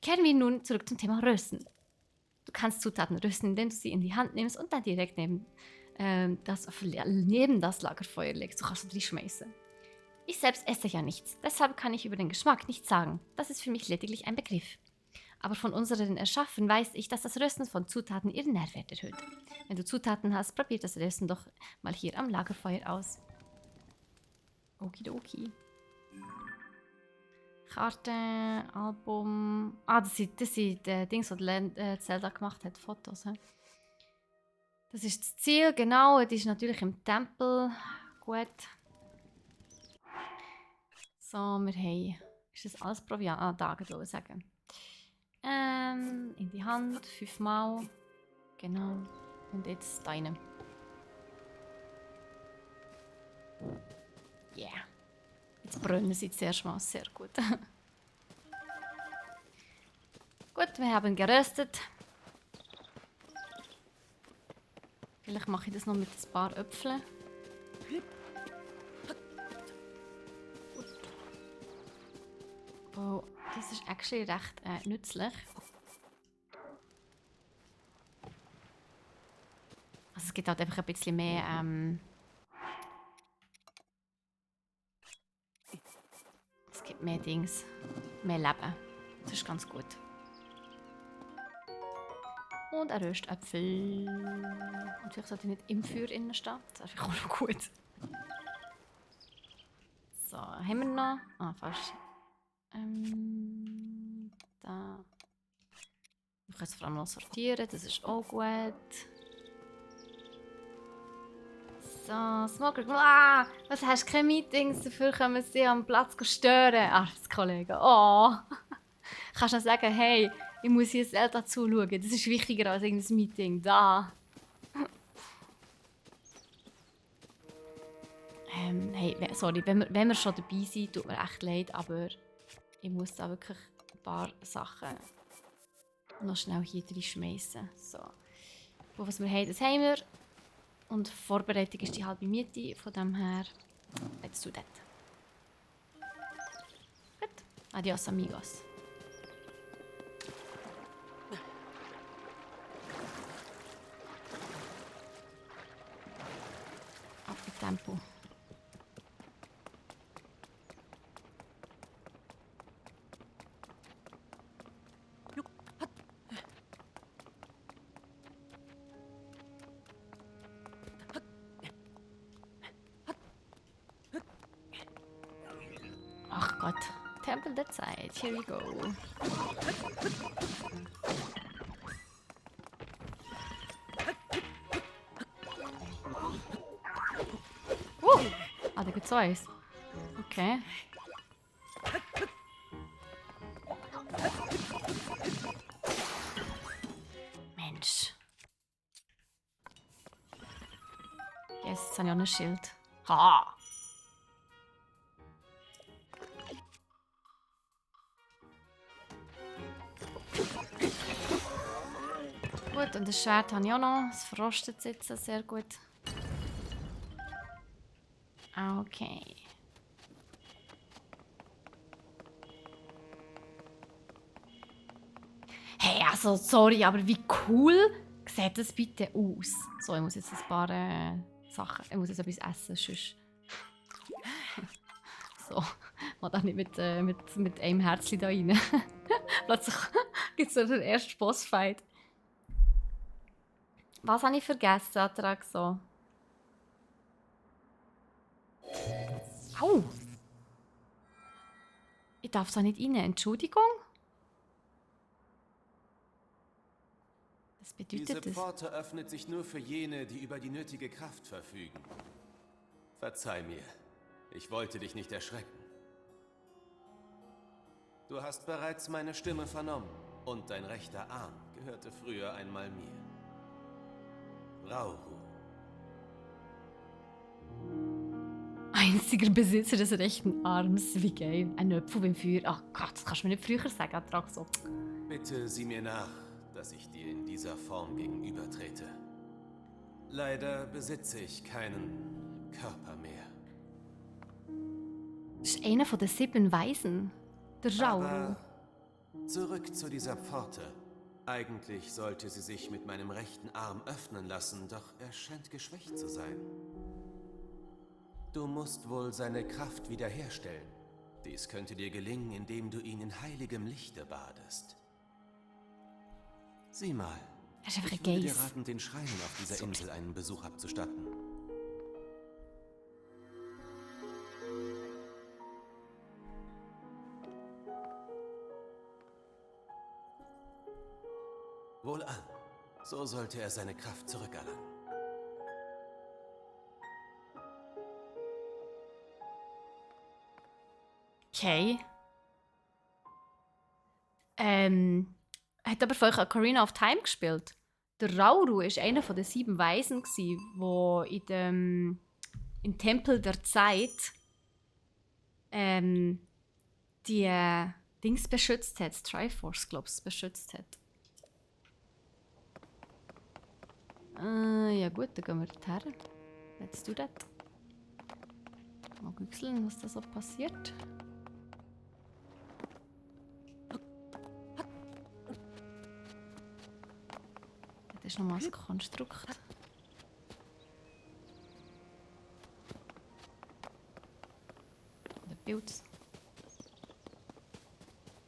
Kehren wir nun zurück zum Thema Rösten. Du kannst Zutaten rösten, indem du sie in die Hand nimmst und dann direkt neben das Lagerfeuer legst. Du kannst es reinschmeißen. Ich selbst esse ja nichts. Deshalb kann ich über den Geschmack nichts sagen. Das ist für mich lediglich ein Begriff. Aber von unseren Erschaffen weiß ich, dass das Rösten von Zutaten ihren Nährwert erhöht. Wenn du Zutaten hast, probier das Rösten doch mal hier am Lagerfeuer aus. Okidoki. Karte, Album... Ah, das sind die Dings, die Zelda gemacht hat, Fotos. He? Das ist das Ziel, genau. Das ist natürlich im Tempel. Gut. So, wir haben... Ist das alles Proviant? Ah, da, würde ich sagen. In die Hand, 5-mal. Genau. Und jetzt deine. Yeah. Jetzt brennen sie zuerst mal. Sehr gut. Gut, wir haben geröstet. Vielleicht mache ich das noch mit ein paar Äpfeln. Oh, das ist actually recht nützlich. Also es gibt halt einfach ein bisschen mehr es gibt mehr Dings, mehr Leben. Das ist ganz gut. Und ein Röstöpfel. Und vielleicht sollte ich nicht im Feuer innen stehen. Das ist einfach auch noch gut. So, haben wir noch? Ah, fast. Da. Ich kann es vor allem noch sortieren, das ist auch gut. So, Smoker. Ah, was hast du? Keine Meetings, dafür können wir sie am Platz stören. Arbeitskollegen. Oh. Kannst du noch sagen, hey, ich muss hier Zelda zuschauen. Das ist wichtiger als irgendein Meeting. Da. Hey, sorry, wenn wir schon dabei sind, tut mir echt leid, aber ich muss da wirklich ein paar Sachen noch schnell hier reinschmeißen. So. Und was wir haben, das haben wir. Und Vorbereitung ist die halbe Miete, von dem her, let's do that. Gut, adios amigos. Ab mit Tempo. Ach Gott, Tempel der Zeit, here we go. Ah, da gibt's so eins. Okay. Mensch. Yes, jetzt habe ich auch ein Schild. Ha! Gut, und das Schwert habe ich auch noch. Es verrostet jetzt sehr gut. Okay. Hey, also sorry, aber wie cool sieht das bitte aus? So, ich muss jetzt ein paar Sachen... Ich muss jetzt etwas essen, sonst... So, man da nicht mit einem Herzchen da rein. Plötzlich gibt es so den ersten Bossfight. Was habe ich vergessen, Antrag so? Au! Ich darf da nicht rein. Entschuldigung? Was bedeutet Diese das? Pforte öffnet sich nur für jene, die über die nötige Kraft verfügen. Verzeih mir. Ich wollte dich nicht erschrecken. Du hast bereits meine Stimme vernommen. Und dein rechter Arm gehörte früher einmal mir. Rauru. Einziger Besitzer des rechten Arms. Wie geil. Ein Apfel beim Feuer. Ach Gott, das kannst du mir nicht früher sagen, Antrag so. Bitte sieh mir nach, dass ich dir in dieser Form gegenübertrete. Leider besitze ich keinen Körper mehr. Das ist einer von den 7 Weisen. Der Rauru. Aber zurück zu dieser Pforte. Eigentlich sollte sie sich mit meinem rechten Arm öffnen lassen, doch er scheint geschwächt zu sein. Du musst wohl seine Kraft wiederherstellen. Dies könnte dir gelingen, indem du ihn in heiligem Lichte badest. Sieh mal. Er ist einfach ein Ich würde dir Geist. raten, den Schreinen auf dieser Insel einen Besuch abzustatten. Wohlan. So sollte er seine Kraft zurückerlangen. Okay. Hat aber vorher Ocarina of Time gespielt. Der Rauru war einer von den 7 Weisen, der im Tempel der Zeit die Dings beschützt hat. Das Triforce, glaube ich, beschützt hat. Ja gut, dann gehen wir dorthin. Let's do that. Mal güchseln, was da so passiert. Das ist nochmal ein Konstrukt. Der Pilz.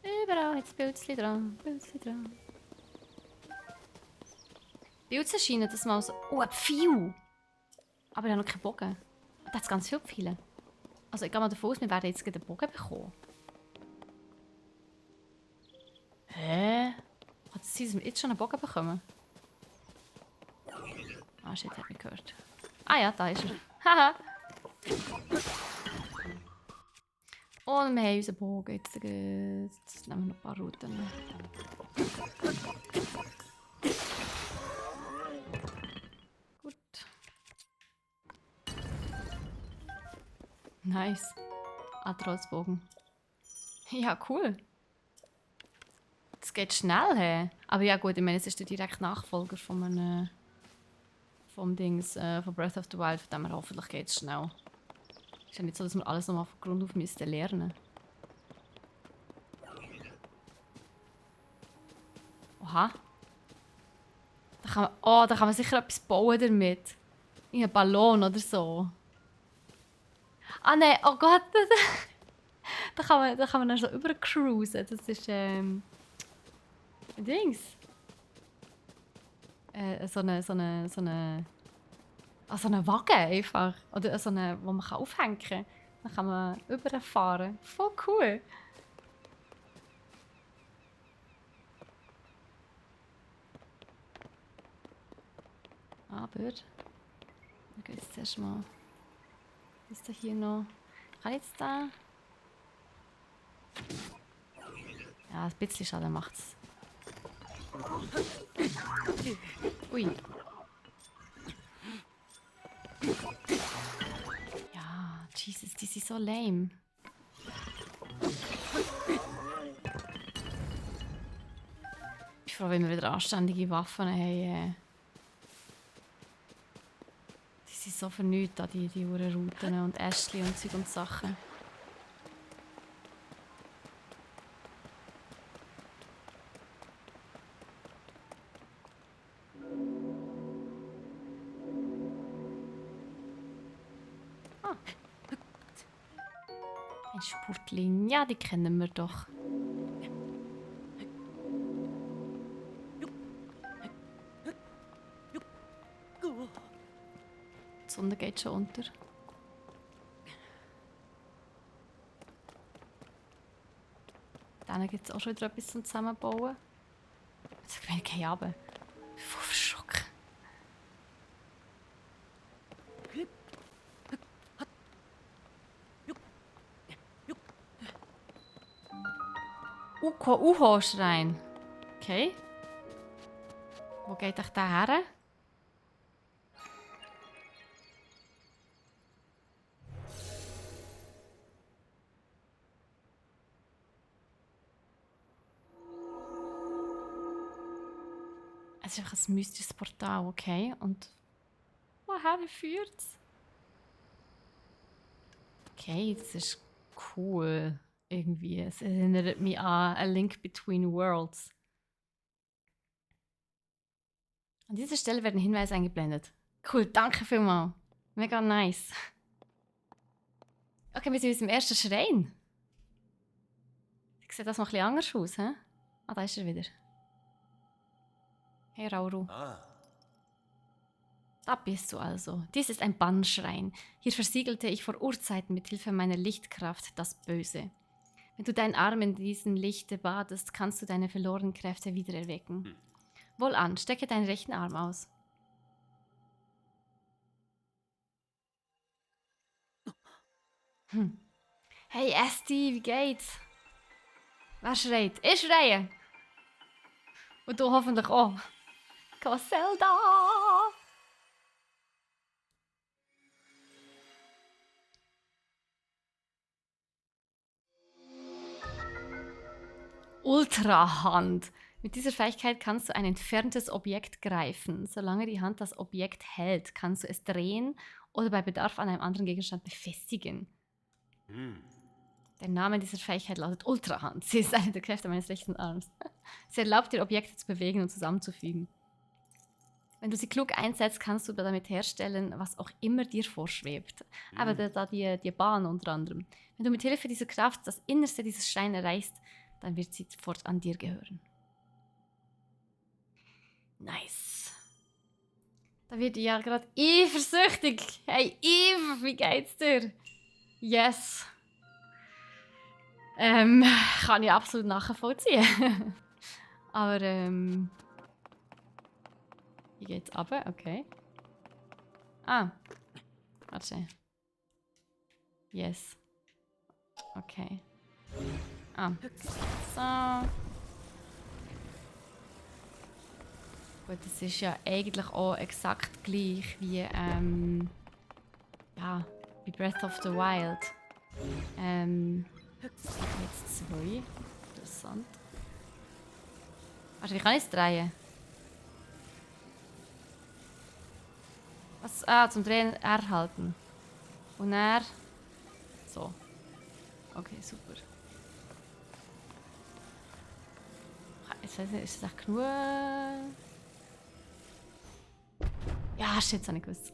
Überall hat es Pilzchen dran. Pilzchen dran. Pilze scheinen das mal so... Oh, ein Pfeil! Aber ich habe noch keinen Bogen. Da hat es ganz viele Pfeile. Also ich gehe mal davon aus, wir werden jetzt gleich den Bogen bekommen. Hä? Kann es sein, dass wir jetzt schon einen Bogen bekommen? Ah, shit, hat mich gehört. Ah ja, da ist er. Haha! Und wir haben unseren Bogen. Jetzt nehmen wir noch ein paar Routen. Gut. Nice. Atrollsbogen. Ja, cool. Das geht schnell, hey. Aber ja gut, ich meine, es ist der direkte Nachfolger von Dings, von Breath of the Wild, von dem her hoffentlich geht es schnell. Ist ja nicht so, dass wir alles nochmal von Grund auf müssten lernen. Oha. Da kann man sicher etwas bauen damit. Ein Ballon oder so. Ah nein, oh Gott. Da kann man dann so übercruisen. Das ist, ein Dings. So eine Wagen einfach. Oder so eine, wo man aufhängen kann. Dann kann man überfahren. Voll cool. Aber wir gehen jetzt zuerst mal. Was ist da hier noch? Kann ich jetzt da? Ja, ein bisschen Schaden macht's. Ui. Ja, Jesus, die sind so lame. Ich bin froh, wenn wir wieder anständige Waffen haben. Die sind so vernünftig, die Routen und Äschli und Zeug und Sachen. Ein Sportling, ja, die kennen wir doch. Die Sonne geht schon unter. Dann gibt es auch schon wieder etwas zum Zusammenbauen. Jetzt bin ich keine runter. Ich bin voll verschrocken. Uho-Schrein. Okay. Wo geht euch der her? Es ist einfach ein mystisches Portal, okay? Und woher führt es? Okay, das ist cool. Irgendwie. Es erinnert mich an A Link Between Worlds. An dieser Stelle werden Hinweise eingeblendet. Cool, danke vielmals. Mega nice. Okay, wir sind in unserem ersten Schrein. Sieht das mal ein bisschen anders aus, hä? Ah, da ist er wieder. Hey, Rauru. Ah, Da bist du also. Dies ist ein Bannschrein. Hier versiegelte ich vor Urzeiten mit Hilfe meiner Lichtkraft das Böse. Wenn du deinen Arm in diesem Lichte badest, kannst du deine verlorenen Kräfte wiedererwecken. Wohlan, stecke deinen rechten Arm aus. Hey Esti, wie geht's? Wer schreit? Ich schreie! Und du hoffentlich auch. Zelda! Ultrahand. Mit dieser Fähigkeit kannst du ein entferntes Objekt greifen. Solange die Hand das Objekt hält, kannst du es drehen oder bei Bedarf an einem anderen Gegenstand befestigen. Der Name dieser Fähigkeit lautet Ultrahand. Sie ist eine der Kräfte meines rechten Arms. Sie erlaubt dir, Objekte zu bewegen und zusammenzufügen. Wenn du sie klug einsetzt, kannst du damit herstellen, was auch immer dir vorschwebt. Aber da die Bahn unter anderem. Wenn du mit Hilfe dieser Kraft das Innerste dieses Steins erreichst, dann wird sie fortan dir gehören. Nice. Da wird ja gerade eifersüchtig. Hey, Eve, wie geht's dir? Yes. Kann ich absolut nachvollziehen. Aber, hier geht's runter, okay. Ah. Warte. Yes. Okay. Ah. So. Gut, das ist ja eigentlich auch exakt gleich wie, ja, wie Breath of the Wild. Jetzt 2. Interessant. Also, wie kann ich es drehen? Was? Ah, zum Drehen R halten. Und R. So. Okay, super. Jetzt weiß ich nicht, ist das echt genug? Ja, shit, das habe ich gewusst.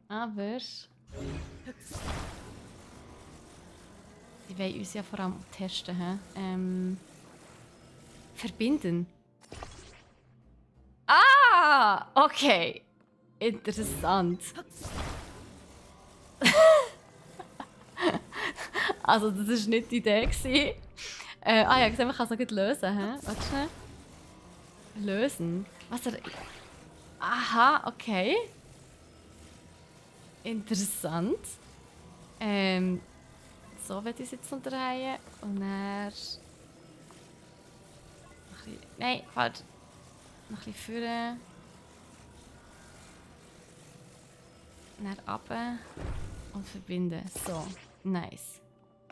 Aber. Die wollen uns ja vor allem testen. He? Verbinden. Ah! Okay. Interessant. Also, das war nicht die Idee. Ja, gesehen, man kann es noch gut lösen. He? Warte schnell. Lösen? Was er. Aha, okay. Interessant. So werde ich es jetzt noch drehen. Und dann. Nein, falsch. Noch ein bisschen führen. Dann runter. Und verbinden. So, nice.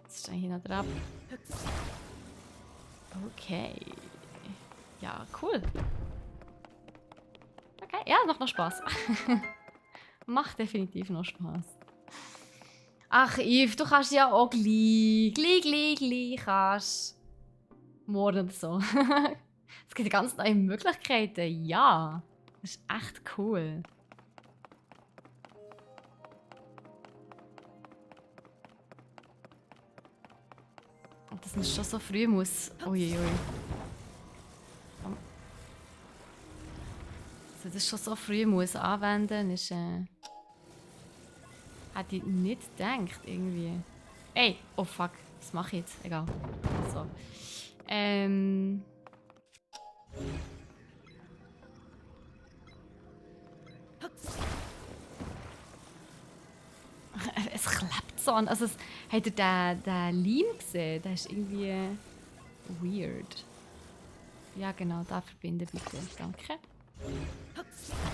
Jetzt stehe ich hier noch drauf. Okay. Ja, cool. Okay, ja, macht noch Spaß. Macht definitiv noch Spaß. Ach, Yves, du kannst ja auch gleich kannst. Morgen oder so. Es gibt ganz neue Möglichkeiten. Ja. Das ist echt cool. Und dass man schon so früh muss. Uiuiui. Also das schon so früh muss anwenden, ist hätte ich nicht gedacht irgendwie. Ey, oh fuck, was mache ich jetzt? Egal. So. Es klebt so an. Also habt ihr den Leim gesehen? Der ist irgendwie weird. Ja genau, da verbinden bitte. Danke.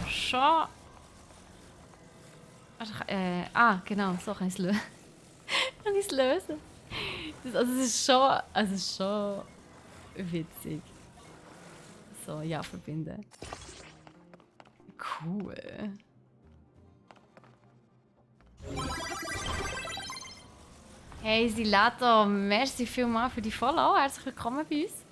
Schon. Also, genau, so kann ich es lösen. Kann ich es lösen? Es ist schon witzig. So, ja, verbinden. Cool. Hey Silato, merci vielmals für die Follow. Herzlich willkommen bei uns.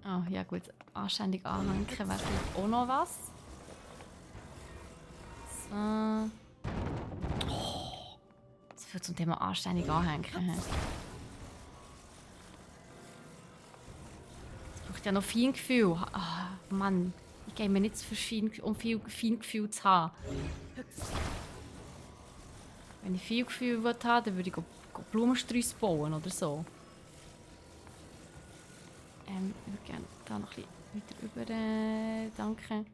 Oh, ja gut. Anständig anhängen wäre vielleicht auch noch was. So. Oh, so viel zum Thema anständig anhängen. Es braucht ja noch Feingefühl. Oh, Mann, ich gehe mir nicht für um viel Feingefühl zu haben. Wenn ich viel Gefühl haben will, dann würde ich Blumensträuße bauen oder so. Ich würde gerne da noch ein bisschen weiter über. Danke.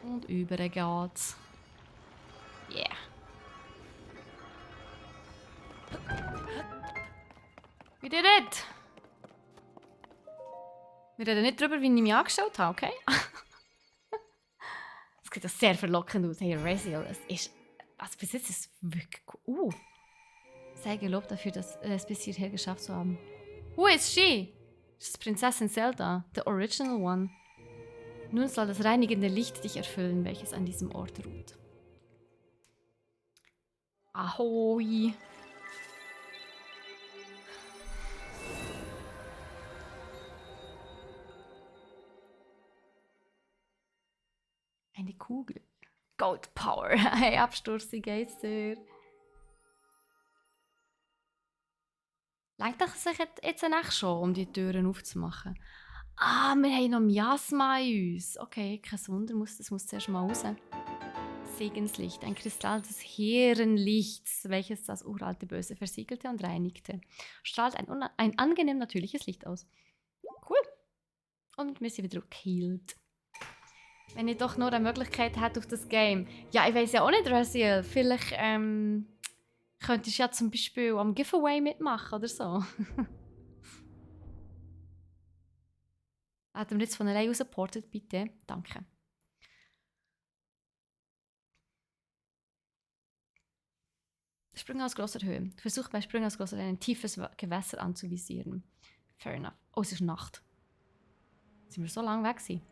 Und über geht's. Yeah. We did it! Wir reden nicht darüber, wie ich mich angestellt habe, okay? Es sieht ja sehr verlockend aus. Hey, Resil, es ist. Also bis jetzt ist es wirklich cool. Sei gelobt dafür, dass es bis hierher geschafft zu haben. Who is she? Das ist Prinzessin Zelda, the original one. Nun soll das reinigende Licht dich erfüllen, welches an diesem Ort ruht. Ahoi! Eine Kugel. Gold Power. Hey, Absturz, wie geht's dir? Langt es sich jetzt echt schon, um die Türen aufzumachen? Ah, wir haben noch Miasma in uns. Okay, kein Wunder, das muss zuerst mal raus. Segenslicht, ein Kristall des Herrenlichts, welches das uralte Böse versiegelte und reinigte. Strahlt ein angenehm natürliches Licht aus. Cool. Und wir sind wieder gekillt. Wenn ich doch nur eine Möglichkeit hätte auf das Game. Ja, ich weiß ja auch nicht, Raziel. Vielleicht könntest du ja zum Beispiel am Giveaway mitmachen oder so. Hätten wir jetzt von allein rausgeportet, bitte? Danke. Sprünge aus großer Höhe. Versuch bei Sprüngen aus großer Höhe ein tiefes Gewässer anzuvisieren. Fair enough. Oh, es ist Nacht. Sind wir so lange weg gewesen?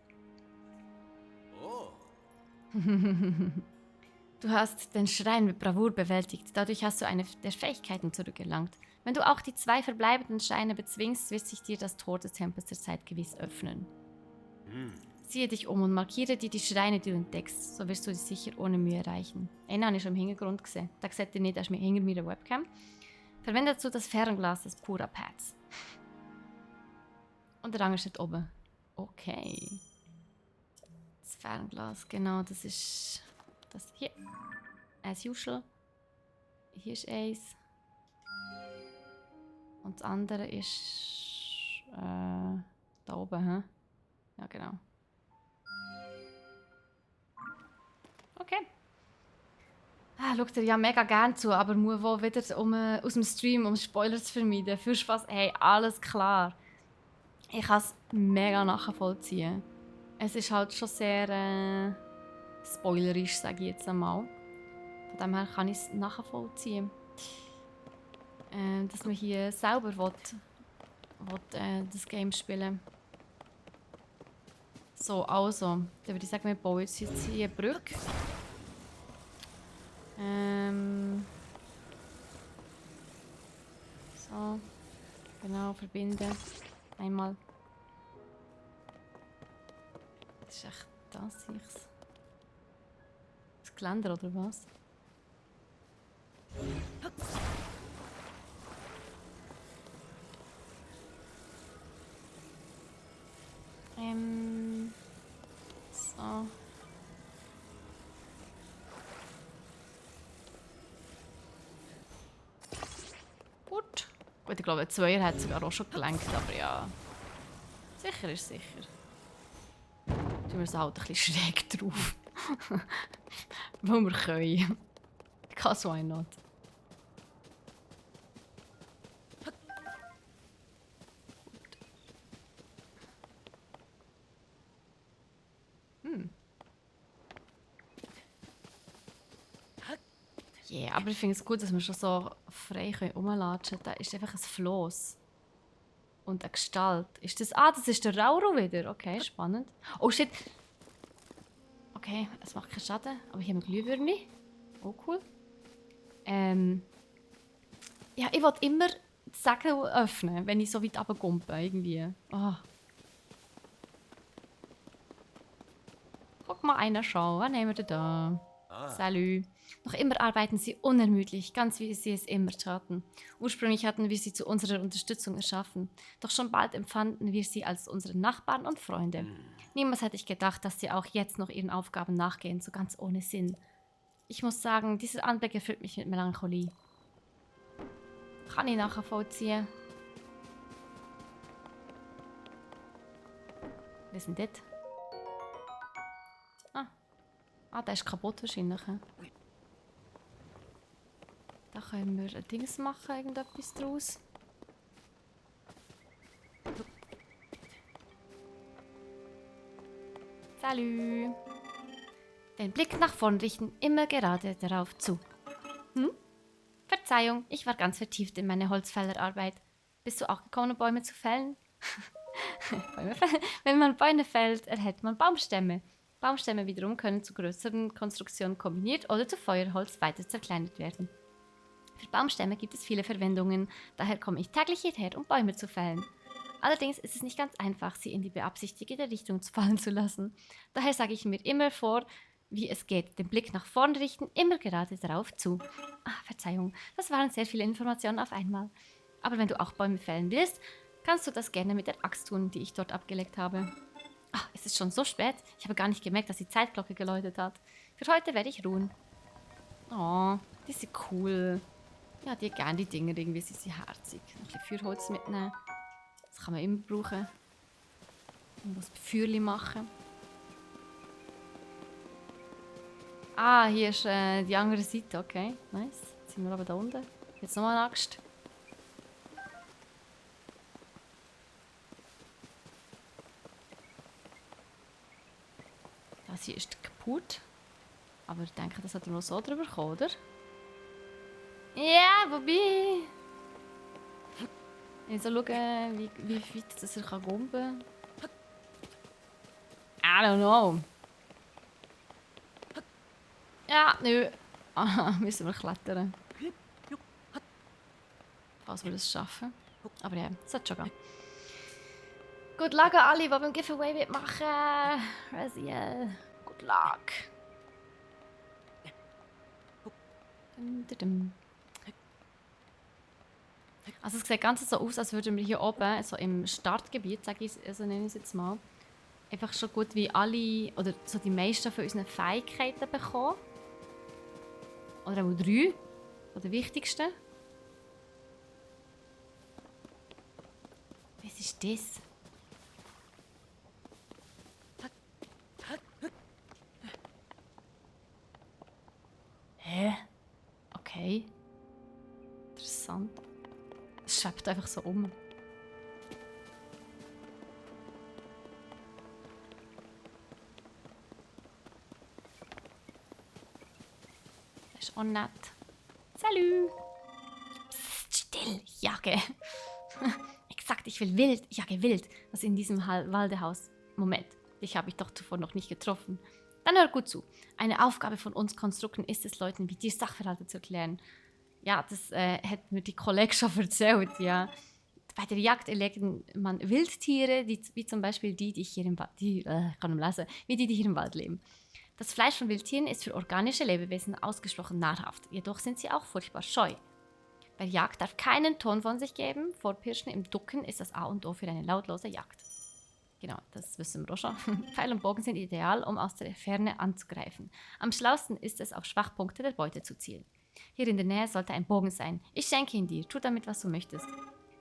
Oh, Du hast den Schrein mit Bravour bewältigt. Dadurch hast du eine der Fähigkeiten zurückerlangt. Wenn du auch die 2 verbleibenden Schreine bezwingst, wird sich dir das Tor des Tempels der Zeit gewiss öffnen. Siehe dich um und markiere dir die Schreine, die du entdeckst. So wirst du sie sicher ohne Mühe erreichen. Einen habe ich schon im Hintergrund gesehen. Da seht ihr nicht, er ist hinter mir der Webcam. Verwende dazu das Fernglas des Pura Pads. Und der Rang steht oben. Okay. Das Fernglas, genau, das ist das hier. As usual. Hier ist eins. Und das andere ist da oben, hä? Ja, genau. Okay. Schaut ihr ja mega gern zu, aber muss wohl wieder aus dem Stream, um Spoiler zu vermeiden. Für Spaß, hey, alles klar. Ich kann es mega nachvollziehen. Es ist halt schon sehr spoilerisch, sage ich jetzt einmal. Von dem her kann ich es nachvollziehen. Dass man hier selber das Game spielen. So, also, dann würde ich sagen, wir bauen jetzt hier eine Brücke. So, genau, verbinden. Einmal. Das ist echt das hier. Das Geländer oder was? So. Gut. Gut, ich glaube, 2er hat sogar auch schon gelenkt, aber ja. Sicher ist sicher. Tun wir es halt ein bisschen schräg drauf. Wo wir können. Cause why not? Yeah, aber ich finde es gut, dass wir schon so frei rumlatschen können. Da ist einfach ein Floss. Und eine Gestalt. Ist das... Ah, das ist der Rauro wieder. Okay, spannend. Oh shit. Okay, es macht keinen Schaden. Aber hier haben wir Glühwürmer. Oh cool. Ja, ich will immer die Segel öffnen, wenn ich so weit runterkumpe. Irgendwie. Oh. Guck mal einer schon. Was nehmen wir denn da? Salü. Noch immer arbeiten sie unermüdlich, ganz wie sie es immer taten. Ursprünglich hatten wir sie zu unserer Unterstützung erschaffen, doch schon bald empfanden wir sie als unsere Nachbarn und Freunde. Niemals hätte ich gedacht, dass sie auch jetzt noch ihren Aufgaben nachgehen, so ganz ohne Sinn. Ich muss sagen, dieser Anblick erfüllt mich mit Melancholie. Kann ich nachvollziehen. Wir sind dort. Der ist kaputt wahrscheinlich. Da können wir ein Dings machen, irgendetwas draus. Salü. Den Blick nach vorn richten, immer gerade darauf zu. Verzeihung, ich war ganz vertieft in meine Holzfällerarbeit. Bist du auch gekommen, Bäume zu fällen? Wenn man Bäume fällt, erhält man Baumstämme. Baumstämme wiederum können zu größeren Konstruktionen kombiniert oder zu Feuerholz weiter zerkleinert werden. Für Baumstämme gibt es viele Verwendungen, daher komme ich täglich hierher, um Bäume zu fällen. Allerdings ist es nicht ganz einfach, sie in die beabsichtigte Richtung fallen zu lassen. Daher sage ich mir immer vor, wie es geht. Den Blick nach vorn richten, immer gerade darauf zu. Verzeihung, das waren sehr viele Informationen auf einmal. Aber wenn du auch Bäume fällen willst, kannst du das gerne mit der Axt tun, die ich dort abgelegt habe. Es ist schon so spät. Ich habe gar nicht gemerkt, dass die Zeitglocke geläutet hat. Für heute werde ich ruhen. Oh, die sind cool. Ja, die gerne die Dinger irgendwie, sie sind herzig. Noch ein bisschen Feuerholz mitnehmen. Das kann man immer brauchen. Und was Feuerli machen. Hier ist die andere Seite, okay. Nice. Jetzt sind wir aber da unten. Jetzt nochmal eine Axt. Das hier ist kaputt. Aber ich denke, das hat er noch so drüber gekommen, oder? Ja, wobei... Ich soll schauen, wie weit das er kann gumpen. I don't know. Ja, nö. Aha, müssen wir klettern. Falls wir das schaffen. Aber ja, das sollte schon gehen. Good luck an alle, die beim Giveaway mitmachen. Raziel. Good luck. Also es sieht ganz so aus, als würden wir hier oben, so im Startgebiet, sage ich, also nenne ich es jetzt mal, einfach schon gut wie alle, oder so die meisten von unseren Fähigkeiten bekommen. Oder auch 3, von den wichtigsten. Was ist das? Hä? Okay. Interessant. Es schwebt einfach so um. Das ist auch nett. Salut! Psst, still! Jage! Exakt, ich will wild. Ich jage wild. Was in diesem Waldehaus. Moment, dich habe ich doch zuvor noch nicht getroffen. Dann hör gut zu. Eine Aufgabe von uns Konstrukten ist es, Leuten wie dir Sachverhalte zu erklären. Ja, das hat mir die Kollege schon erzählt, ja. Bei der Jagd erlegt man Wildtiere, wie zum Beispiel die hier im Wald, die hier im Wald leben. Das Fleisch von Wildtieren ist für organische Lebewesen ausgesprochen nahrhaft, jedoch sind sie auch furchtbar scheu. Bei Jagd darf keinen Ton von sich geben, Vorpirschen im Ducken ist das A und O für eine lautlose Jagd. Genau, das wissen wir auch schon. Pfeil und Bogen sind ideal, um aus der Ferne anzugreifen. Am schlausten ist es, auf Schwachpunkte der Beute zu zielen. Hier in der Nähe sollte ein Bogen sein. Ich schenke ihn dir, tu damit, was du möchtest.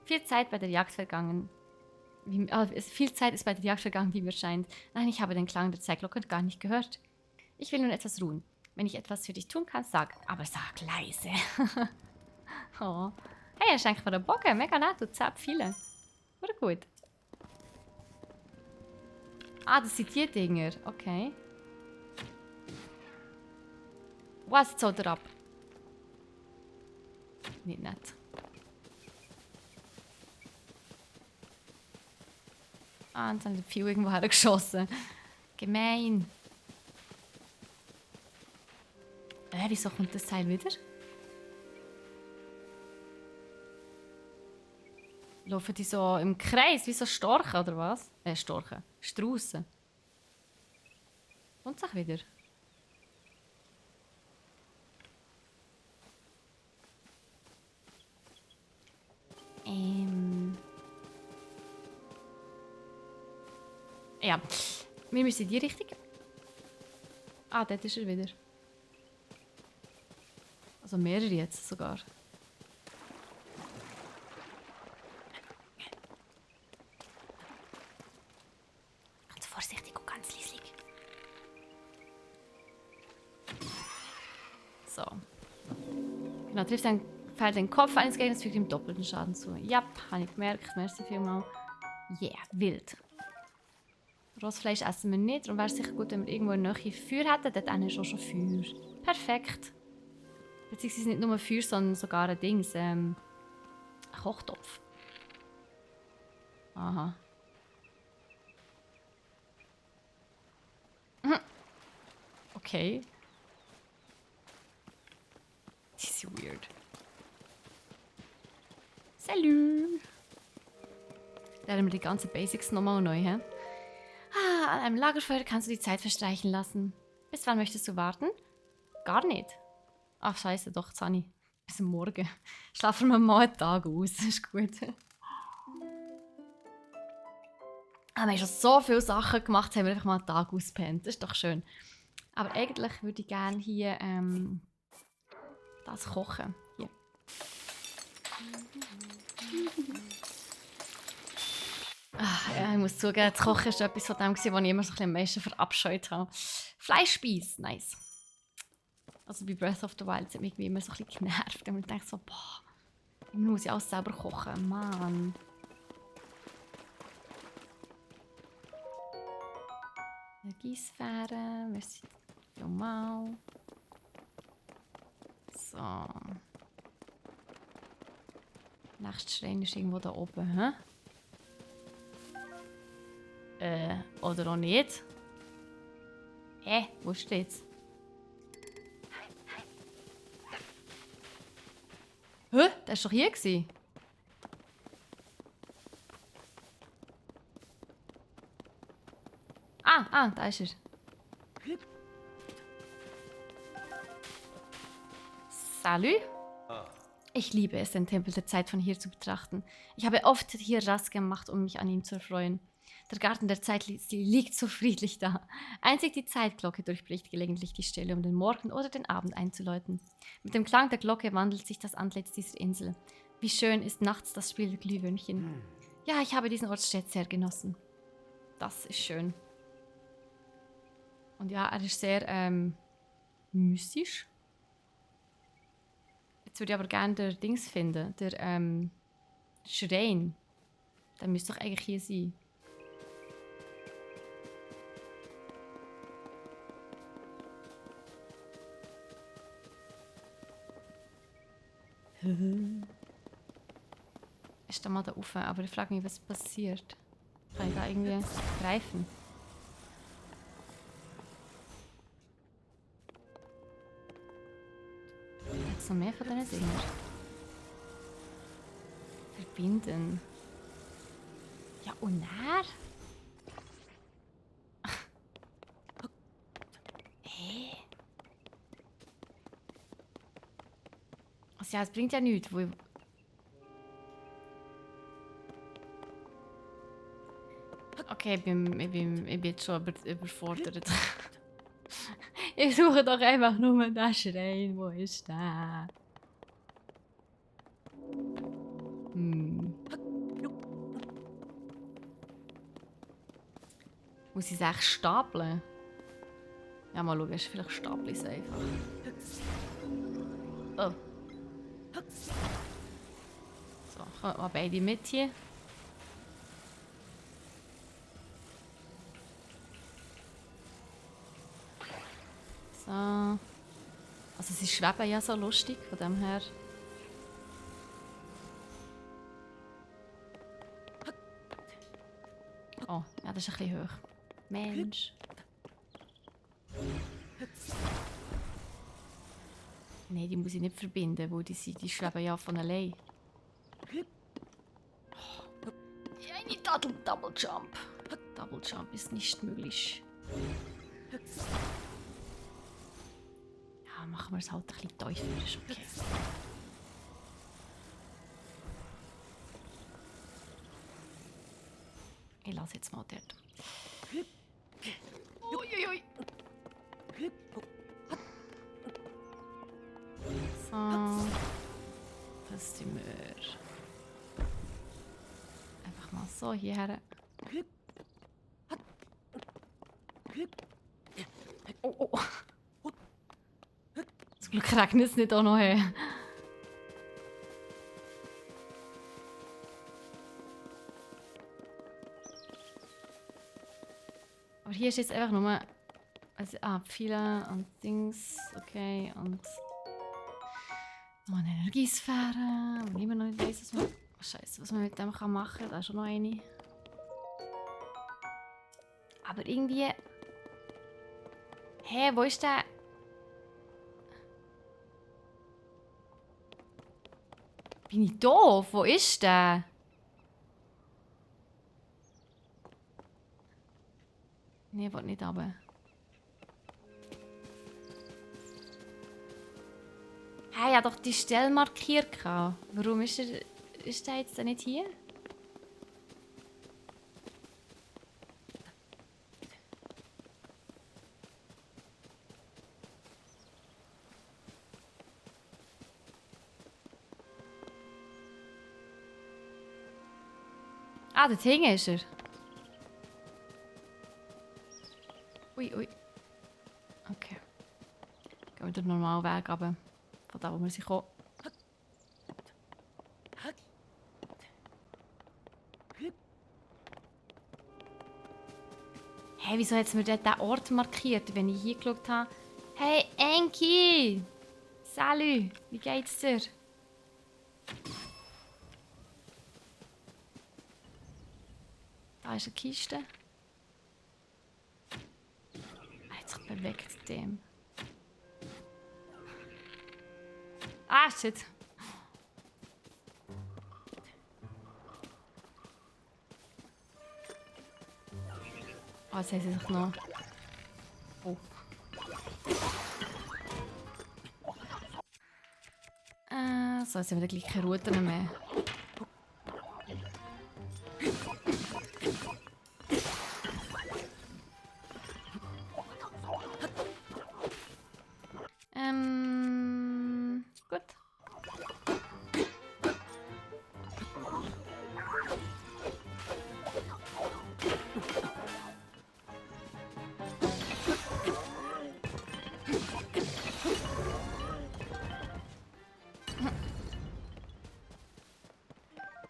Viel Zeit ist bei der Jagd vergangen, wie mir scheint. Nein, ich habe den Klang der Zeitglocke gar nicht gehört. Ich will nun etwas ruhen. Wenn ich etwas für dich tun kann, sag. Aber sag leise. Oh. Hey, er schenkt mir den Bogen. Mega nett. Du zapp viele. Oder gut. Ah, das sind die Dinger. Okay. Was, jetzt haut er ab. Nicht nett. Ah, und dann hat der Pio irgendwo hergeschossen. Gemein. Wieso kommt das Teil wieder? Laufen die so im Kreis, wie so Storchen, oder was? Storchen. Straussen. Kommt es auch wieder? Ja. Wir müssen in die Richtung. Ah, dort ist er wieder. Also mehrere jetzt sogar. Ganz vorsichtig und ganz leislich. So. Genau, trifft ein Pfeil den Kopf eines Gegners, fügt ihm doppelten Schaden zu. Ja, habe ich gemerkt. Merci vielmals. Yeah, wild. Rossfleisch essen wir nicht, darum wäre es sicher gut, wenn wir irgendwo eine Nähe Feuer hätten. Dort ist auch schon Feuer. Perfekt. Beziehungsweise nicht nur Feuer, sondern sogar ein Dings. Ein Kochtopf. Aha. Okay. Das ist weird. Salut! Lernen wir die ganzen Basics nochmal neu, hä? An einem Lagerfeuer kannst du die Zeit verstreichen lassen. Bis wann möchtest du warten? Gar nicht. Ach, scheiße, doch, Zani. Bis am Morgen. Schlafen wir mal einen Tag aus. Das ist gut. Aber wir haben schon so viele Sachen gemacht, haben wir einfach mal einen Tag ausgepennt. Das ist doch schön. Aber eigentlich würde ich gerne hier das kochen. Hier. Ach, ja, ich muss zugeben, das Kochen war etwas von dem, was ich immer so am meisten verabscheut habe. Fleischspeis, nice. Also bei Breath of the Wild hat mich immer so ein bisschen genervt. Und ich denke so, boah, immer muss ich alles selber kochen, Mann. Energiesphäre, merci vielmals. So. Der nächste Schrein ist irgendwo da oben, hä? Oder auch nicht. Hä? Wo steht's? Hä? Der war doch hier gewesen. Da ist er. Salü. Ich liebe es, den Tempel der Zeit von hier zu betrachten. Ich habe oft hier Rast gemacht, um mich an ihm zu erfreuen. Der Garten der Zeit liegt so friedlich da. Einzig die Zeitglocke durchbricht gelegentlich die Stille, um den Morgen oder den Abend einzuläuten. Mit dem Klang der Glocke wandelt sich das Antlitz dieser Insel. Wie schön ist nachts das Spiel der Glühwürmchen. Ja, ich habe diesen Ort stets sehr genossen. Das ist schön. Und ja, er ist sehr mystisch. Jetzt würde ich aber gerne den Dings finden. Der Schrein. Der müsste doch eigentlich hier sein. Ist da mal da oben, aber ich frage mich, was passiert. Kann ich da irgendwie greifen? Jetzt noch mehr von diesen Dingen. Verbinden. Ja, und er? Hä? Also ja, es bringt ja nichts, wo ich... Okay, ich bin jetzt schon überfordert. Ich suche doch einfach nur den Schrein. Wo ist der? Muss ich es echt stapeln? Ja, mal schauen, vielleicht stapel ich es einfach. Oh. So, kommen wir beide mit hier. So. Also sie schweben ja so lustig, von dem her. Oh, ja, das ist ein bisschen hoch. Mensch. Nein, die muss ich nicht verbinden, weil die schweben ja von allein. Oh. Ja, nicht Double Jump. Double Jump ist nicht möglich. Ja, machen wir es halt ein bisschen tiefer, ist okay. Ich lasse jetzt mal dort. Uiuiui. So. Das tun wir. Einfach mal so hierher. Oh, oh. Zum Glück regnet es nicht auch noch her. Aber hier ist jetzt einfach nur... Also, Pfeile und Dings. Okay, und... Noch eine Energiesphäre. Und immer noch nicht weiss, was man... Oh, Scheiße, was man mit dem machen kann. Da ist schon noch eine. Aber irgendwie... Hä, wo ist der... Bin ich doof? Wo ist der? Nee, ich will nicht runter. Hey, ich habe doch die Stelle markiert. Warum ist der jetzt nicht hier? Ah, dort hinten ist er. Ui, ui. Okay. Gehen wir den normalen Weg runter. Von da, wo wir sind gekommen. Hey, wieso hat es mir dort den Ort markiert, wenn ich hier geschaut habe? Hey, Enki! Salut! Wie geht's dir? Da ist eine Kiste. Er hat sich bewegt, dem. Ah, shit. Oh, jetzt haben sie sich noch... Oh. So, jetzt haben wir gleich keine Routen mehr.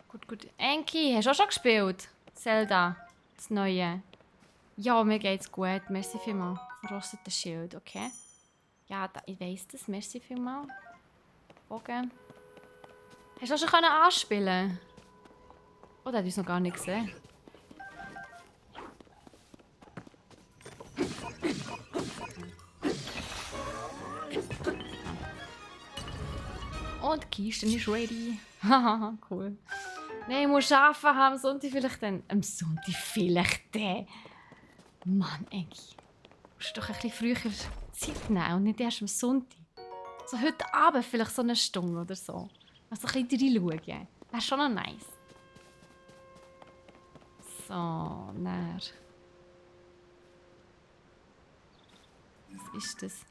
Gut. Gut. Enki, hast du auch schon gespielt? Zelda, das Neue. Ja, mir geht's gut. Merci vielmals. Verrostetes Schild, okay. Ja, ich weiss das. Merci vielmals. Bogen. Hast du auch schon anspielen? Oder hat uns noch gar nicht gesehen? Und die Kiste ist ready. Haha, cool. Nein, ich muss arbeiten am Sonntag vielleicht dann. Am Sonntag vielleicht dann. Mann, Enki. Du musst doch ein bisschen früher Zeit nehmen und nicht erst am Sonntag. So heute Abend vielleicht so eine Stunde oder so. Also ein bisschen reinschauen. Wäre schon noch nice. So, näher. Was ist das?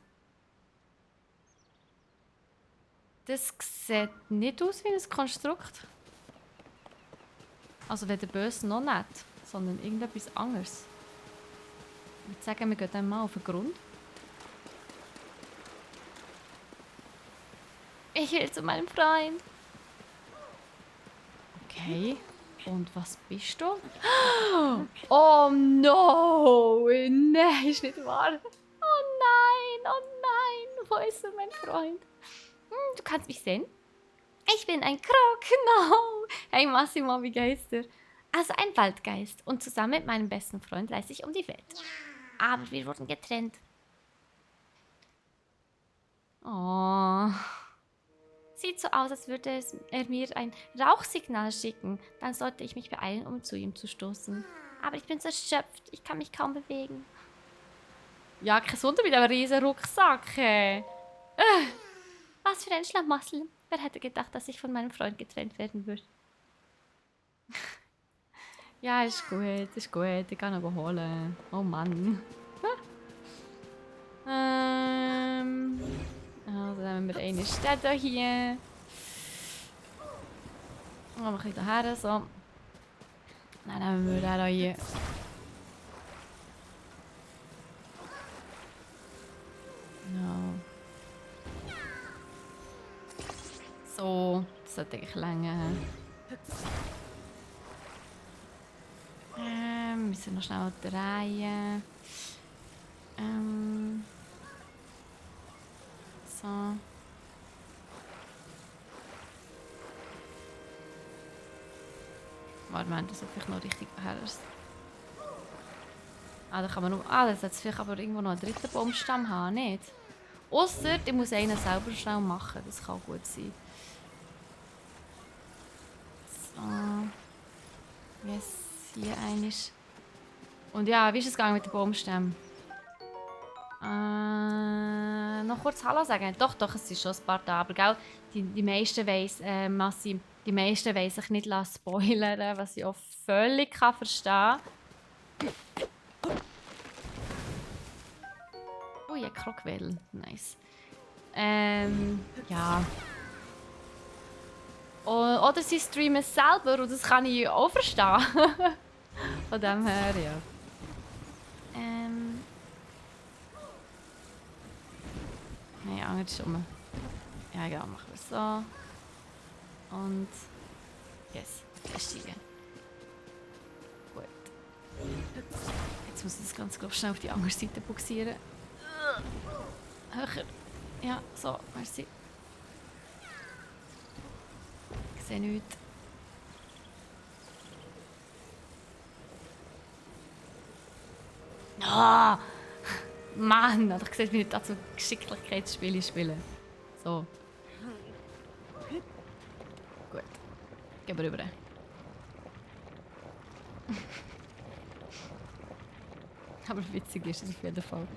Das sieht nicht aus wie ein Konstrukt. Also weder böse noch nett, sondern irgendetwas anderes. Ich würde sagen, wir gehen dann mal auf den Grund. Ich will zu meinem Freund. Okay. Und was bist du? Oh no! Nein, ist nicht wahr. Oh nein, wo ist denn mein Freund? Du kannst mich sehen. Ich bin ein Krog, no! Hey Massimo, wie geht's dir? Also ein Waldgeist und zusammen mit meinem besten Freund reise ich um die Welt. Aber wir wurden getrennt. Oh. Sieht so aus, als würde er mir ein Rauchsignal schicken. Dann sollte ich mich beeilen, um zu ihm zu stoßen. Aber ich bin so erschöpft, ich kann mich kaum bewegen. Ja, kein Wunder mit einem riesen Rucksack. Was für ein Schlamassel. Wer hätte gedacht, dass ich von meinem Freund getrennt werden würde? Ja, ist gut. Ich kann ihn holen. Oh Mann. Also, dann haben wir eine Stätte hier. Dann mache ich daher so. Dann haben wir den hier. No. So, das sollte eigentlich länger. Wir müssen noch schnell drehen. So. Warte mal, das sollte vielleicht noch richtig her. Da kann man noch. Das sollte vielleicht aber irgendwo noch einen dritten Baumstamm haben, nicht? Ausser, ich muss einen selber schnell machen. Das kann gut sein. So. Yes, hier einiges. Und ja, wie ist es gegangen mit den Baumstämmen? Noch kurz Hallo sagen. Doch, es ist schon ein paar Tage. Aber gell, die meisten die meisten wollen sich nicht spoilern, was ich auch völlig verstehen kann. Oh, ja, Krogwedel. Nice. Ja. Oder sie streamen es selber und das kann ich auch verstehen. Von dem her, ja. Nein, andersrum. Ja, genau, machen wir so. Und. Yes, verstehen. Gut. Jetzt muss ich das Ganze, glaube ich, schnell auf die andere Seite buxieren. Höher. Ja, so, merci. Ich sehe nichts. Ah! Mann, ich sehe, wie ich dazu Geschicklichkeitsspiele spiele. So. Gut. Gehen wir rüber. Aber witzig ist es auf jeden Fall.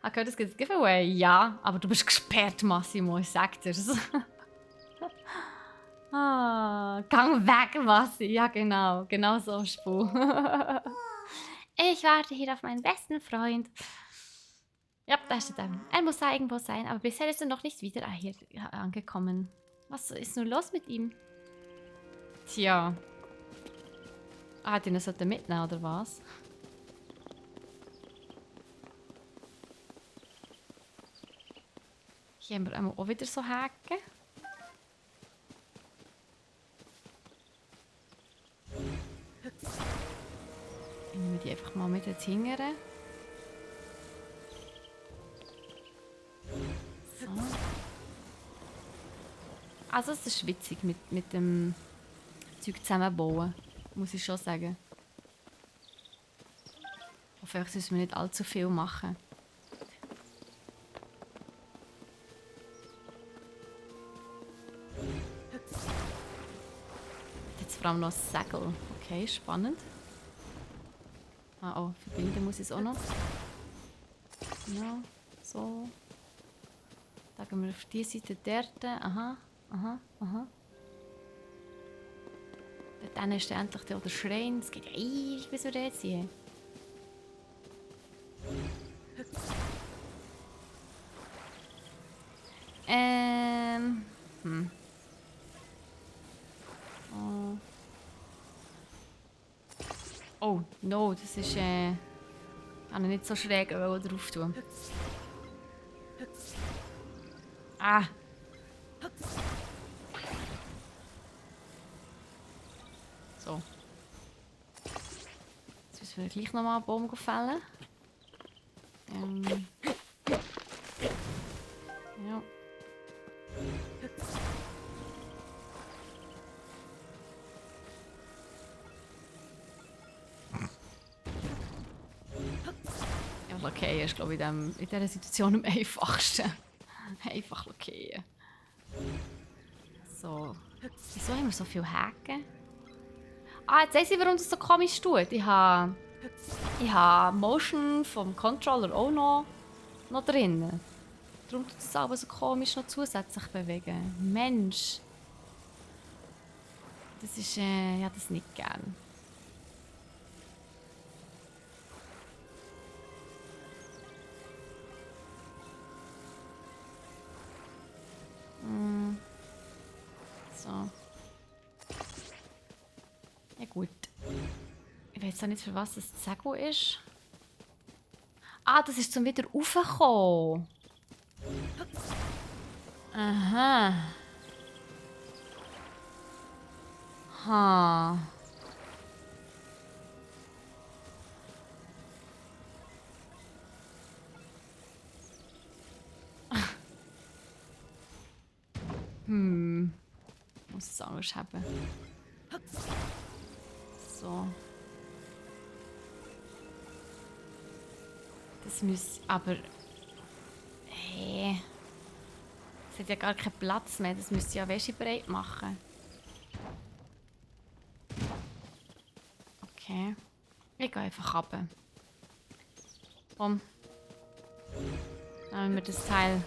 Okay, das gibt ein Giveaway. Ja, aber du bist gesperrt, Massimo, ich sag dir's. Gang weg, Massi. Ja, genau. Genau so, Spu. Ich warte hier auf meinen besten Freund. Ja, da ist er. Er muss da irgendwo sein, aber bisher ist er noch nicht wieder hier angekommen. Was ist nun los mit ihm? Tja. Hat ihn sollte mitnehmen, oder was? Hier haben wir auch wieder so Haken. Nehmen wir die einfach mal mit jetzt hingern. So. Also es ist witzig mit dem Zeug zusammenbauen, muss ich schon sagen. Hoffentlich müssen wir nicht allzu viel machen. Jetzt vor allem noch das Segel. Okay, spannend. Ah, oh, verbinden muss ich es auch noch. Ja, so. Da gehen wir auf die Seite dort. Aha, aha, aha. Dann ist endlich der Schrein. Es geht ja ewig, bis wir da jetzt sind. Oh. Oh, no, das ist kann ich nicht so schräg drauf tun. Ah! So. Jetzt müssen wir gleich nochmal einen Baum fällen. Ja. Ja, Lackieren ist, glaube ich, in dieser Situation am einfachsten. Einfach lackieren. So. Wieso haben wir so viele Haken? Ah, jetzt weiss ich, warum das so komisch tut. Ich habe Motion vom Controller auch noch drin. Darum tut es aber so komisch noch zusätzlich bewegen. Mensch. Das ist, ja, das nicht gern. So. Ja gut. Ich weiß auch nicht, für was das Segel ist. Ah, das ist zum wieder raufkommen. Aha. Ha. Muss es anders haben. So. Das müsste aber... Hey. Es hat ja gar keinen Platz mehr. Das müsste ja Wäsche breit machen. Okay. Ich gehe einfach runter. Komm. Dann nehmen wir das Teil.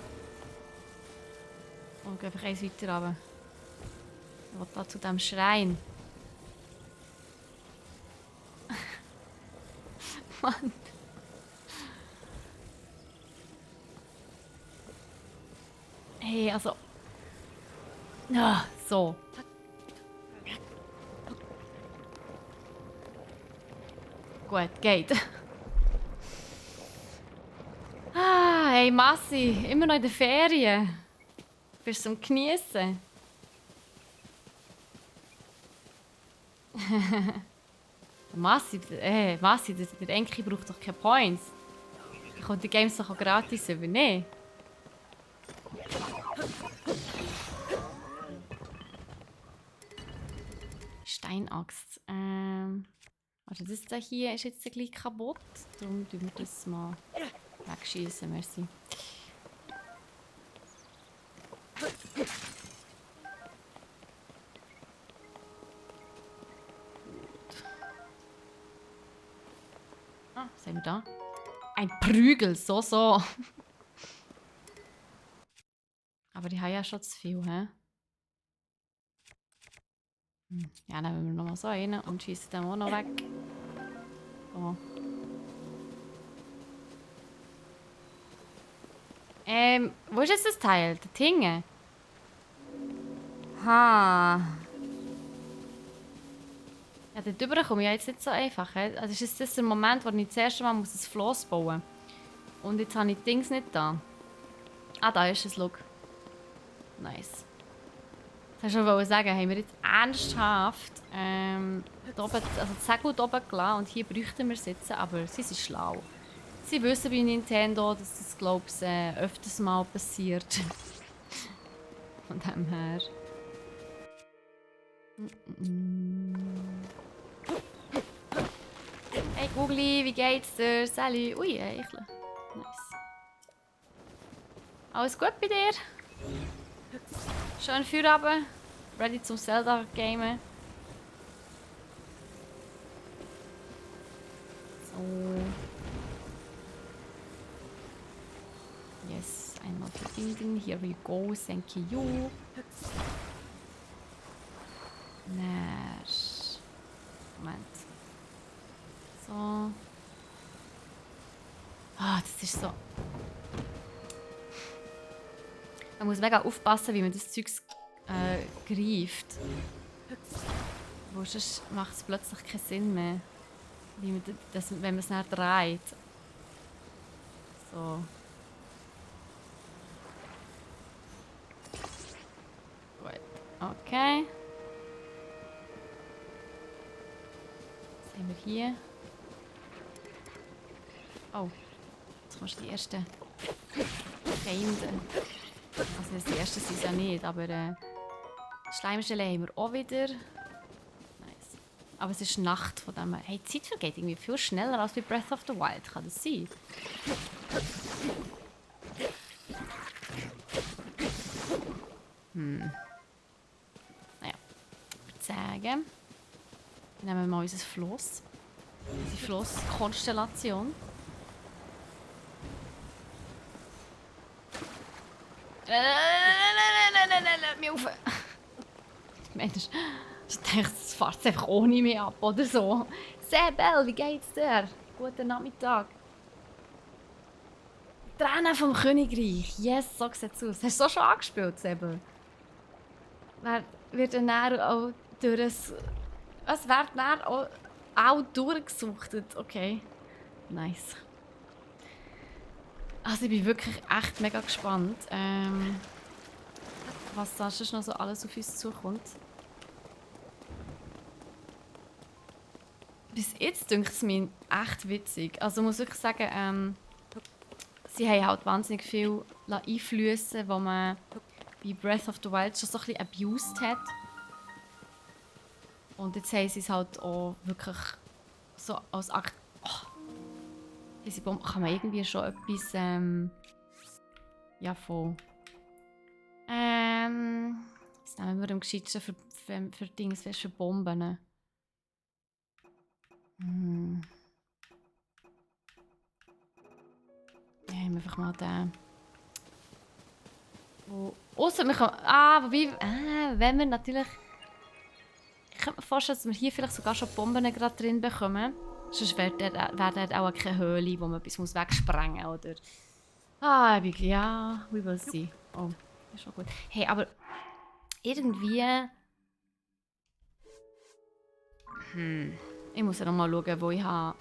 Und gehen einfach eins weiter runter. Ich will da zu diesem Schrein. Mann. Hey, also... Ja, so. Gut, geht. Ah, hey Massi, immer noch in der Ferien. Bist du zum Geniessen? Massi, der Enki braucht doch keine Points. Ich kann die Games doch auch gratis übernehmen. Ist Steinaxt. Also das da hier ist jetzt gleich kaputt. Darum tun wir das mal wegschießen. Merci. Ah, was haben wir da? Ein Prügel, so. Aber die haben ja schon zu viel, hä? Ja, dann nehmen wir nochmal so einen und schießen den auch noch weg. So. Wo ist jetzt das Teil? Der Tinge? Ha. Ja, dort drüber komme ich ja jetzt nicht so einfach. He? Also ist das der Moment, wo ich das erste Mal ein Floss bauen muss. Und jetzt habe ich die Dings nicht da. Ah, da ist es, schau. Nice. Das wollte ich schon sagen, haben wir jetzt ernsthaft da oben, also das Segel hier oben gelassen und hier bräuchten wir es jetzt, aber sie sind schlau. Sie wissen bei Nintendo, dass das, glaube ich, öfters mal passiert. Von dem her. Hey Googly, wie geht's dir? Sally. Ui, Eichle. Nice. Alles gut bei dir? Schön Feierabend. Ready zum Zelda-Gamen. So. Yes, einmal verbinden. Here we go. Thank you. Nice. Moment. So. Ah, das ist so. Man muss mega aufpassen, wie man das Zeug greift. Wo sonst macht es plötzlich keinen Sinn mehr. Wie man das, wenn man es dann dreht. So. Gut. Okay. Was haben wir hier? Oh. Jetzt kommst du die ersten Feinde. Also die ersten sind es ja nicht, aber Schleimstelle haben wir auch wieder. Nice. Aber es ist Nacht von dem her. Hey, die Zeit vergeht irgendwie viel schneller als bei Breath of the Wild. Kann das sein? Naja. Ich würde sagen, nehmen wir mal unser Floss. Unsere Flosskonstellation. Lass mich auf. Mensch, ich dachte, das fährt einfach ohne mich ab oder so. Sebel, wie geht's dir? Guten Nachmittag. Tränen vom Königreich. Yes, so sieht's aus. Hast du so schon angespielt, Sebel? Wer wird dann auch durch das... Was wird dann auch durchgesuchtet? Okay. Nice. Also ich bin wirklich echt mega gespannt, was da sonst noch so alles auf uns zukommt. Bis jetzt dünkt es mir echt witzig. Also ich muss wirklich sagen, sie haben halt wahnsinnig viel einflüssen, was man bei Breath of the Wild schon so ein bisschen abused hat. Und jetzt haben sie es halt auch wirklich so als Akt... Oh. Diese Bombe kann man irgendwie schon etwas... ja, von... was nehmen wir am gescheitsten für Dings, für Bomben? Ja, haben wir einfach mal den... Ausser wir können... wobei... wenn wir natürlich... Ich könnte mir vorstellen, dass wir hier vielleicht sogar schon Bomben gerade drin bekommen. Sonst wäre dort auch keine Höhle, wo man etwas wegsprengen muss, oder... Ja, we will see. Oh, ist schon gut. Hey, aber... Irgendwie... Ich muss ja noch mal schauen, wo ich habe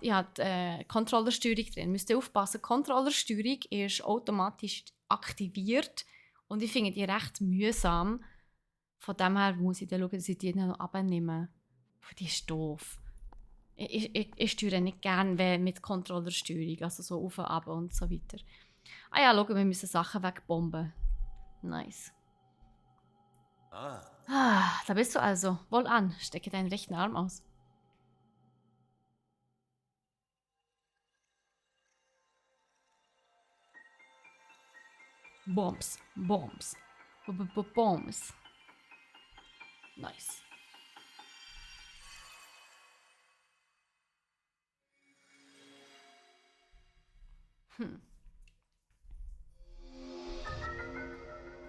die Controllersteuerung drin. Müsst ihr aufpassen, die Controllersteuerung ist automatisch aktiviert und ich finde die recht mühsam. Von dem her muss ich dann schauen, dass ich die noch abnehme. Die ist doof. Ich steuere nicht gerne mit Controllersteuerung, also so auf und ab und so weiter. Ah ja, schau, wir müssen Sachen wegbomben. Nice. Ah, Ah, da bist du also. Wohlan, stecke deinen rechten Arm aus. Bombs, Bombs, Bombs. Nice.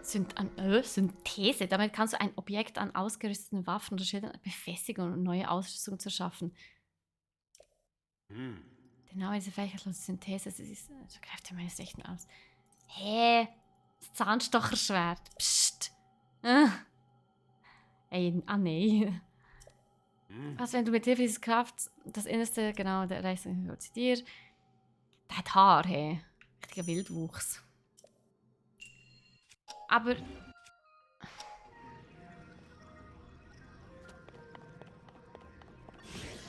Synthese. Damit kannst du ein Objekt an ausgerüsteten Waffen oder Schildern befestigen und neue Ausrüstung zu schaffen. Genau diese Fähigkeit aus Synthese, das ist so Kräfte meines rechten Arms. Hä? Das Zahnstocherschwert. Psst. Ey, nein. Also wenn du mit Hilfe dieser Kraft das Innerste, genau, der erreichst zu dir. Der hat Haar, hey. Richtiger Wildwuchs. Aber...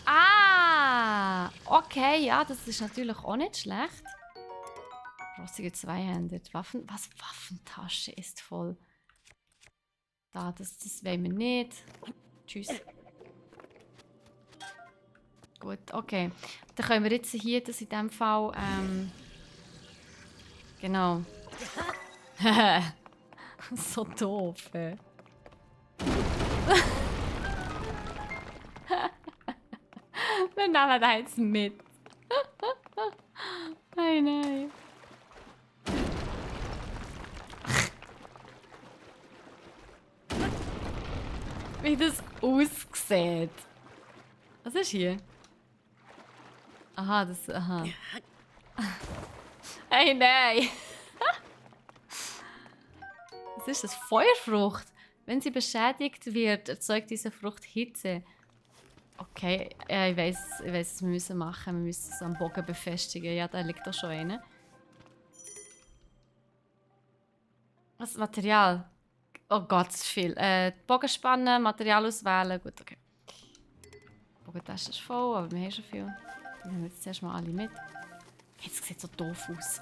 Ah! Okay, ja, das ist natürlich auch nicht schlecht. Rossige Zweihänder. Waffentasche ist voll. Da, das wollen wir nicht. Tschüss. Gut, okay. Dann können wir jetzt hier das in dem Fall, genau. So doof, ey. Wir nehmen das jetzt mit. Nein, nein. Wie das aussieht. Was ist hier? Aha, das... Aha. Hey, nein! Was ist das? Feuerfrucht! Wenn sie beschädigt wird, erzeugt diese Frucht Hitze. Okay, ja, ich weiss, was wir müssen machen. Wir müssen es am Bogen befestigen. Ja, da liegt doch schon eine. Was? Material? Oh Gott, das ist viel. Bogen spannen, Material auswählen. Gut, okay. Die Bogentasche ist voll, aber wir haben schon viel. Wir nehmen jetzt zuerst mal alle mit. Jetzt sieht so doof aus.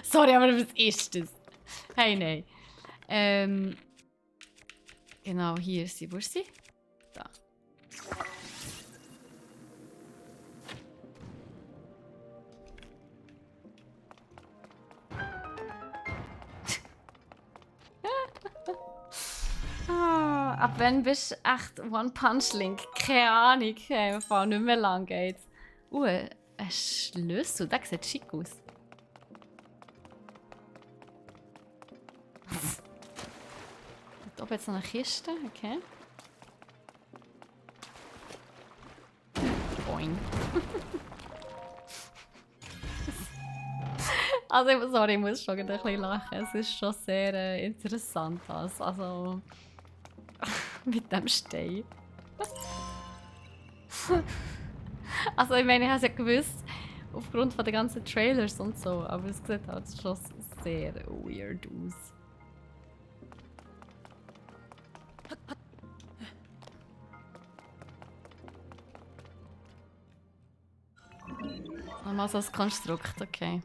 Sorry, aber was ist das? Hey, nein. Genau, hier ist sie. Wo ist sie? Da. Ab wann bist du echt One-Punch-Link? Keine Ahnung, im Fall nicht mehr lang geht's. Ein Schlüssel, der sieht schick aus. Da oben jetzt noch eine Kiste, okay. Boing. Also, sorry, ich muss schon ein bisschen lachen. Es ist schon sehr interessant, das. Also, mit dem Stein. Also, ich meine, ich habe es ja gewusst, aufgrund von den ganzen Trailers und so, aber es sieht halt schon sehr weird aus. Nochmal so ein Konstrukt, okay.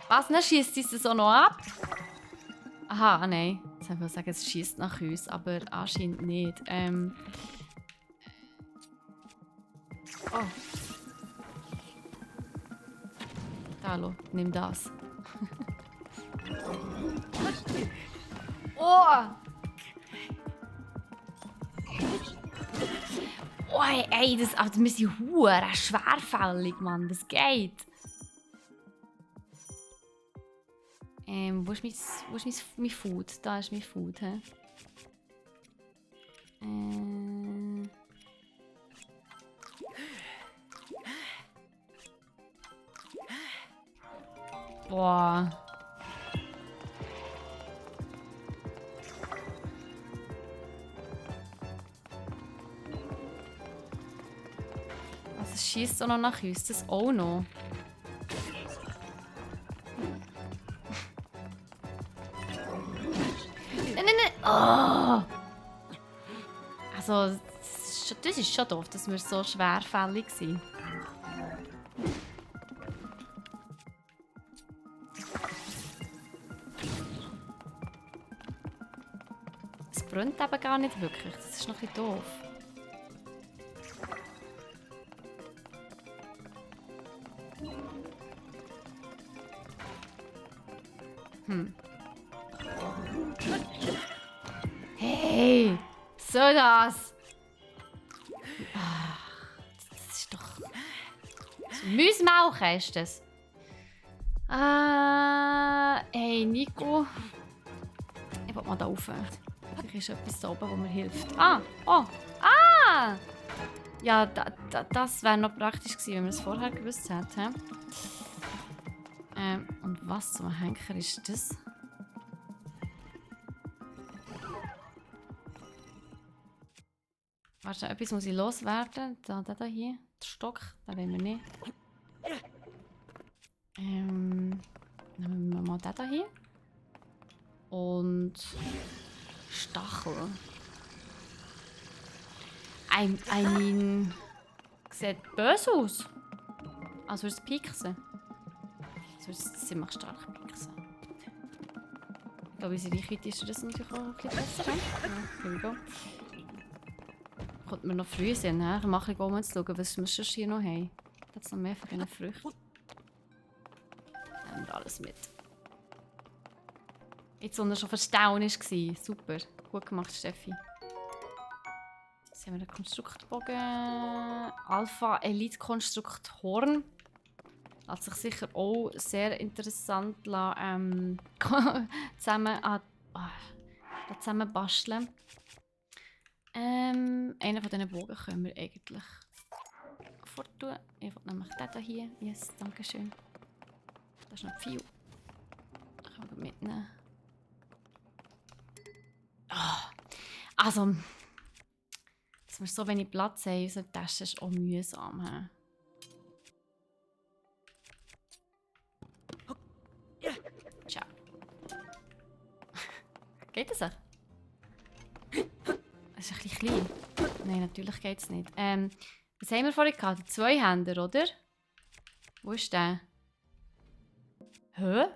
Was, dann schießt es so noch ab? Aha, nein. Jetzt wollte ich sagen, es schießt nach uns, aber anscheinend nicht. Oh. Hallo, nimm das. Oh! Oh, ey, wir sind hure schwerfällig, Mann. Das geht. Wo ist mein Food? Da ist mein Food, hä? Boah. Also es schießt auch noch nach uns, das auch noch. Nein. Oh. Also, das ist schon doof, dass wir so schwerfällig sind. brennt eben gar nicht wirklich. Das ist noch ein bisschen doof. Hey! Was soll das? Das ist doch... So Müsmauchen ist das. Hey Nico. Ich will mal da rauf. Vielleicht ist etwas da oben, das mir hilft. Oh! Ah! Ja, das wäre noch praktisch gewesen, wenn wir es vorher gewusst hätten. Und was zum Henker ist das? Warte, etwas muss ich loswerden. Da hier. Der Stock, den wollen wir nicht. Nehmen wir mal den hier. Und Stachel. Ein sieht böse aus. Also ist es Pixen. So ist es ziemlich stark Pixen. Ich glaube, unsere Reichweite ist das natürlich auch ein bisschen besser. Ja, here we go. Kommt mir noch früh sein, ne? Ich mache mal zu schauen, was wir schon hier noch haben. Da hat es noch mehr von diesen Früchten. Nehmen wir alles mit. Jetzt, als er schon verstauen war. Super. Gut gemacht, Steffi. Jetzt haben wir den Konstruktbogen. Alpha Elite Konstrukt Horn. Lässt sich sicher auch sehr interessant zusammen basteln. Einen von diesen Bogen können wir eigentlich forttun. Ich will nämlich den hier. Yes, danke schön. Da ist noch viel. Den können wir mitnehmen. Also, dass wir so wenig Platz haben in unserer Tasche, ist auch mühsam. Tja. Geht das auch? Das ist ein bisschen klein. Nein, natürlich geht es nicht. Was haben wir vorhin gehabt? Die Zweihänder, oder? Wo ist der? Hä?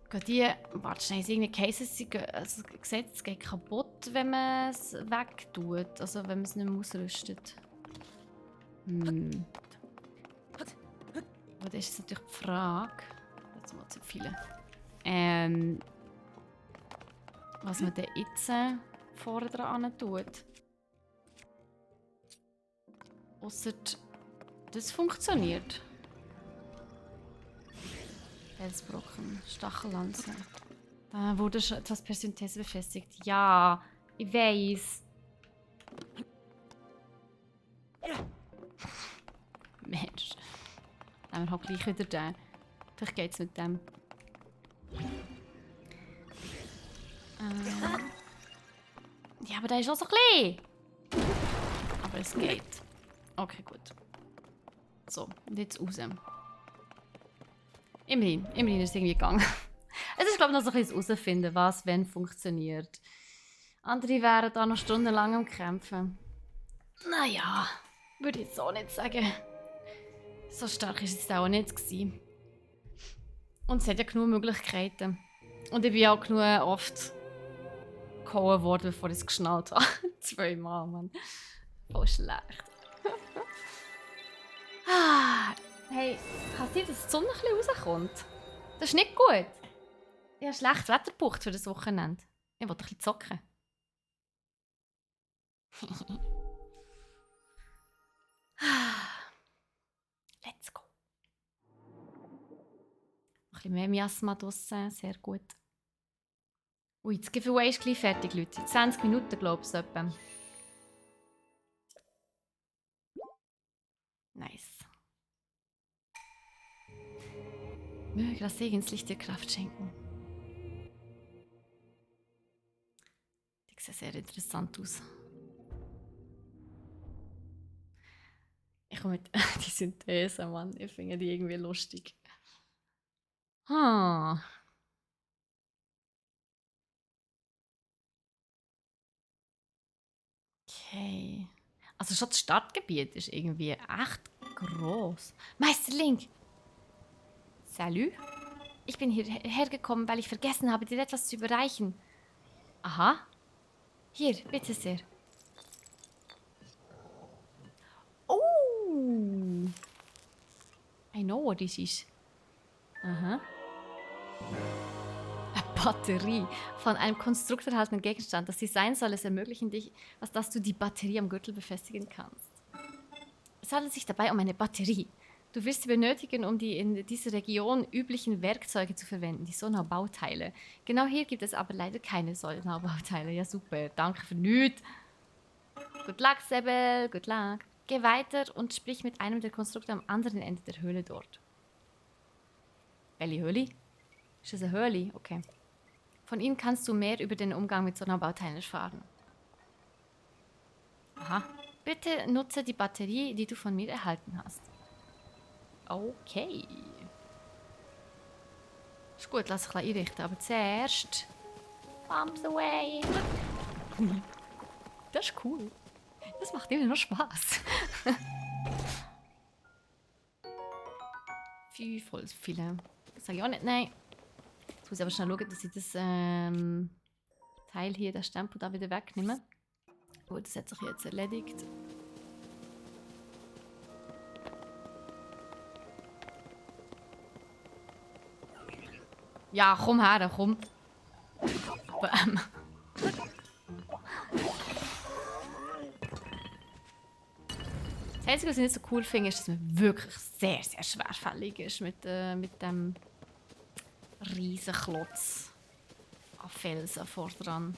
Gehen die... Warte schnell, irgendeine Cases... Also, Gesetz geht kaputt, wenn man es wegtut. Also, wenn man es nicht mehr ausrüstet. Aber das ist natürlich die Frage. Jetzt mal zu viele. Was man dann jetzt vorne dran tut. Ausser das funktioniert. Felsbrocken, Stachellanze. Wurde schon etwas per Synthese befestigt. Ja, ich weiss. Mensch. Nehmen wir halt gleich wieder den. Vielleicht geht's mit dem. Ja, aber der ist auch so klein. Aber es geht. Okay, gut. So, und jetzt raus. Immerhin ist es irgendwie gegangen. Es ist, glaube ich, noch so ein bisschen herausfinden, was wenn funktioniert. Andere wären da noch stundenlang am Kämpfen. Naja, würde ich jetzt auch nicht sagen. So stark war es auch nicht gewesen. Und es hat ja genug Möglichkeiten. Und ich bin auch genug oft gehauen worden, bevor ich es geschnallt habe. 2-mal, Mann. Voll schlecht. Hey, kann es sein, dass die Sonne ein bisschen rauskommt? Das ist nicht gut. Ich habe schlecht Wetter gebucht für das Wochenende. Ich wollte ein bisschen zocken. Let's go. Ein bisschen mehr Miasma draussen, sehr gut. Ui, das Giveaway ist gleich fertig, Leute. 20 Minuten, glaube ich, etwa. Nice. Möge das Segenslicht dir Kraft schenken. Die sehen sehr interessant aus. Ich komme mit die Synthese, Mann. Ich finde die irgendwie lustig. Okay. Also schon das Stadtgebiet ist irgendwie echt groß. Meister Link! Salut! Ich bin hierher gekommen, weil ich vergessen habe, dir etwas zu überreichen. Aha. Hier, bitte sehr. Oh! I know what this is. Aha. Eine Batterie. Von einem Konstrukt erhaltenen Gegenstand. Das Design soll es ermöglichen, dass du die Batterie am Gürtel befestigen kannst. Es handelt sich dabei um eine Batterie. Du wirst sie benötigen, um die in dieser Region üblichen Werkzeuge zu verwenden, die Sonar-Bauteile. Genau hier gibt es aber leider keine Sonar-Bauteile. Ja, super. Danke für nichts. Good luck, Sebel. Good luck. Geh weiter und sprich mit einem der Konstrukte am anderen Ende der Höhle dort. Welche Höhle? Ist das eine Höhle? Okay. Von ihnen kannst du mehr über den Umgang mit Sonar-Bauteilen erfahren. Aha. Bitte nutze die Batterie, die du von mir erhalten hast. Okay. Ist gut, lass ich gleich einrichten. Aber zuerst... Bombs away. Das ist cool. Das macht immer noch Spaß. Fü, voll viele. Das sage ich auch nicht, nein. Jetzt muss ich aber schnell schauen, dass ich das Teil hier, das Stempel da wieder wegnehme. Gut, das hat sich jetzt erledigt. Ja, komm her, komm. Bam. Das Einzige, was ich nicht so cool finde, ist, dass man wirklich sehr, sehr schwerfällig ist mit dem riesen Klotz an Felsen vor dran.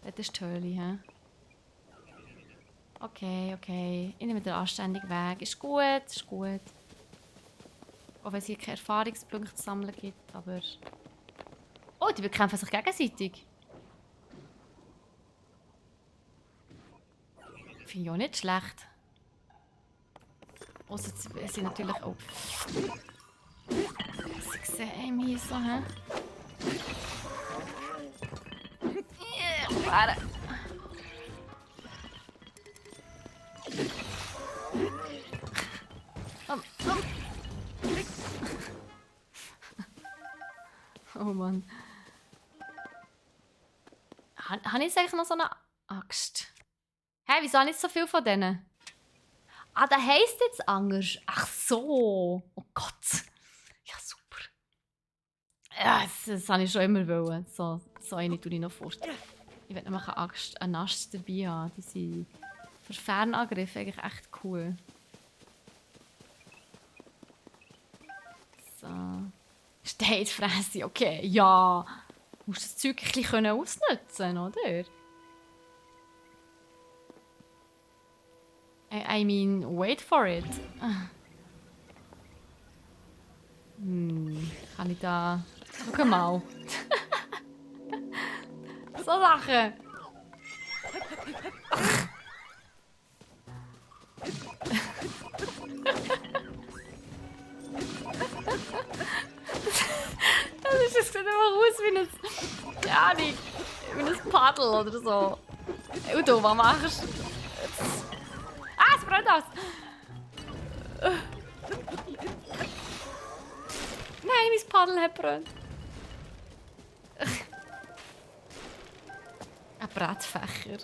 Das ist die Höhle, hä? Okay, okay. Ich nehme den anständigen Weg. Ist gut, ist gut. Auch wenn es hier keine Erfahrungspunkte zu sammeln gibt, aber... Oh, die bekämpfen sich gegenseitig. Finde ich auch nicht schlecht. Ausser sie sind natürlich auch... Sie sehen hier so, hä? Warte. Oh Mann. Habe ich jetzt eigentlich noch so eine Axt? Hä, wieso habe ich so viel von denen? Ah, das heisst jetzt anders. Ach so. Oh Gott. Ja, super. Ja, das habe ich schon immer wollen. So eine tue ich noch vor. Ich will nämlich eine Axt dabei haben. Die sind für Fernangriffe eigentlich echt cool. So. Steinfresse, okay. Ja. Du musst das Zeug ein bisschen ausnutzen, oder? I mean, wait for it. Kann ich da... Schau mal. So Sachen. Das sieht einfach aus wie ein... Ja, nicht. Wie ein Paddel oder so. Udo, was machst du? Ah, es brennt aus! Nein, mein Paddel hat brennt. Ein Bratfächer.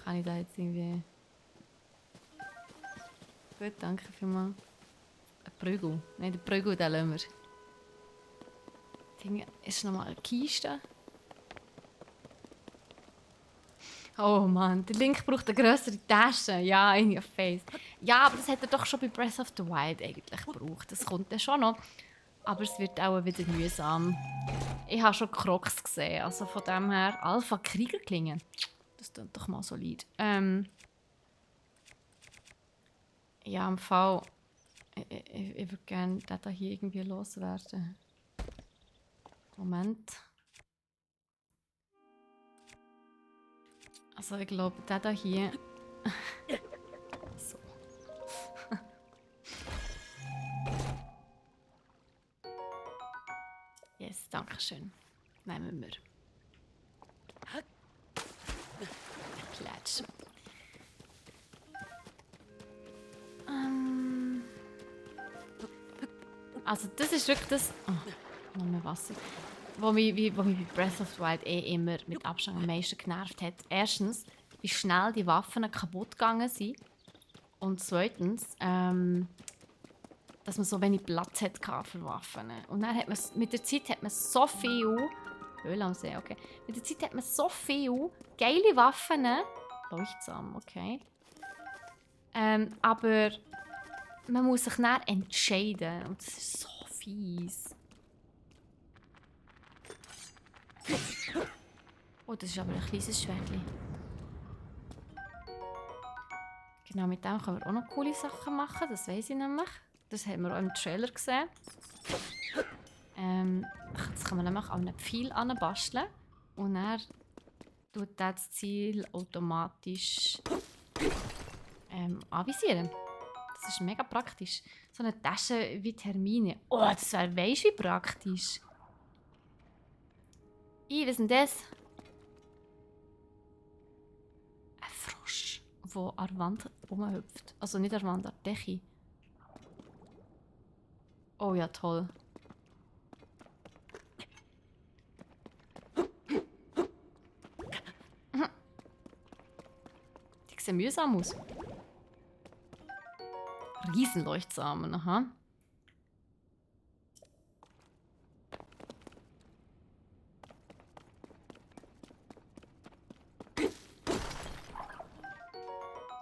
Kann ich da jetzt irgendwie... Gut, danke vielmals. Ein Prügel. Nein, den Prügel, den lassen wir. Ding ist nochmal eine Kiste. Oh Mann, der Link braucht eine grössere Tasche. Ja, in your face. Ja, aber das hat er doch schon bei Breath of the Wild eigentlich gebraucht. Das kommt dann schon noch. Aber es wird auch wieder mühsam. Ich habe schon Crocs gesehen. Also von dem her, Alpha Kriegerklingen. Das klingt doch mal solid. Ja, im Fall... Ich würde gerne den hier irgendwie loswerden. Moment. Also ich glaube, der hier... So. Yes, danke schön. Nehmen wir. Klatsch. Also das ist wirklich das... Oh, noch mehr Wasser. wo mich bei Breath of the Wild immer mit Abstand am meisten genervt hat. Erstens, wie schnell die Waffen kaputt gegangen sind. Und zweitens, dass man so wenig Platz hatte für Waffen. Und dann hat man, mit der Zeit hat man so viel... Öl am See, okay. Mit der Zeit hat man so viel geile Waffen. Leuchtsam, okay. Aber man muss sich dann entscheiden. Und das ist so fies. Oh, das ist aber ein kleines Schwertchen. Genau, mit dem können wir auch noch coole Sachen machen. Das weiss ich nämlich. Das haben wir auch im Trailer gesehen. Das kann man nämlich an einem Pfeil anbasteln. Und dann tut das Ziel automatisch anvisieren. Das ist mega praktisch. So eine Tasche wie Termine. Oh, das wäre weisst wie praktisch. Was ist denn das? Ein Frosch, der an der Wand rumhüpft. Also nicht an der Wand, an der Decke. Oh ja, toll. Die sehen mühsam aus. Riesenleuchtsamen, aha.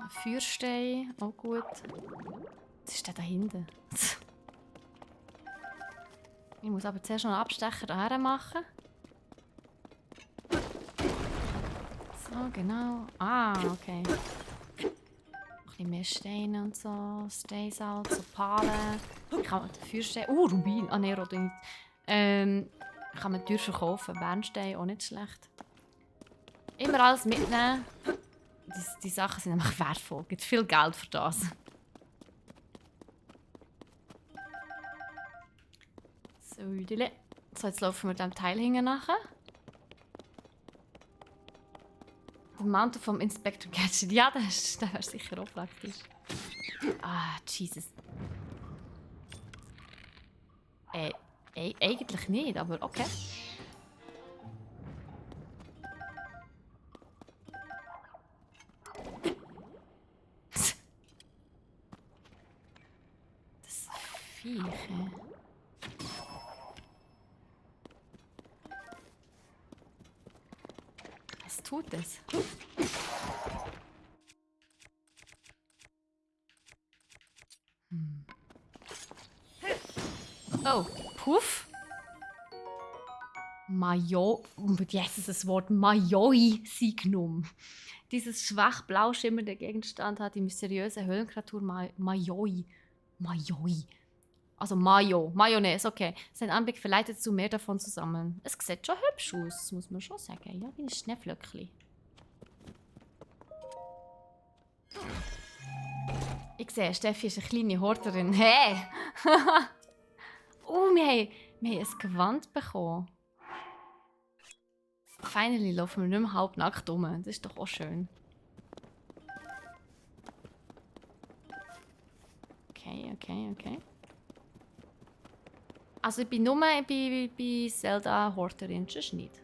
Ein Feuerstein, auch gut. Was ist der da hinten? Ich muss aber zuerst noch einen Abstecher daher machen. So, genau. Ah, okay. Ein bisschen mehr Steine und so. Steinsalz, Opalen. Kann man Feuerstein... Rubin. Ah, nein, Rodonit. Kann man teuer verkaufen. Bernstein, auch nicht schlecht. Immer alles mitnehmen. Die Sachen sind nämlich wertvoll. Es gibt viel Geld für das. So, jetzt laufen wir dem Teil hinten nachher. Der Mantel vom Inspector Gadget. Ja, der wäre sicher auch praktisch. Ah, Jesus. Eigentlich nicht, aber okay. Das Viech, hä? Was tut es? Oh, Puff. Jetzt ist das Wort Majoi-Signum. Dieses schwach blau schimmernde Gegenstand hat die mysteriöse Höhlenkreatur Majoi. Majoi. Also Mayo. Mayonnaise, okay. Sein Anblick verleitet zu mehr davon zu sammeln. Es sieht schon hübsch aus, muss man schon sagen. Ja, wie ein Schneeflöckchen. Ich sehe, Steffi ist eine kleine Horterin. Hey! Oh, wir haben ein Gewand bekommen. Finally laufen wir nicht mehr halbnackt rum. Das ist doch auch schön. Okay. Also ich bin nur bei Zelda Horterin, sonst nicht.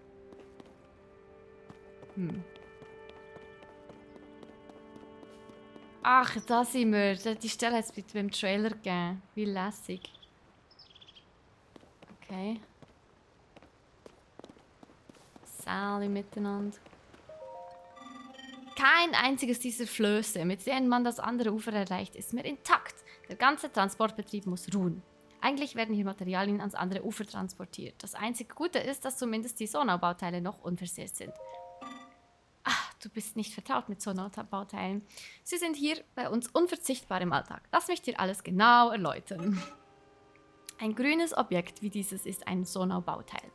Ach, da sind wir. Die Stelle hat es beim Trailer gegeben. Wie lässig. Okay. Sally miteinander. Kein einziges dieser Flöße, mit denen man das andere Ufer erreicht, ist mehr intakt. Der ganze Transportbetrieb muss ruhen. Eigentlich werden hier Materialien ans andere Ufer transportiert. Das einzige Gute ist, dass zumindest die Sonaubauteile noch unversehrt sind. Ach, du bist nicht vertraut mit Sonautabauteilen. Sie sind hier bei uns unverzichtbar im Alltag. Lass mich dir alles genau erläutern. Ein grünes Objekt wie dieses ist ein Sonaubauteil.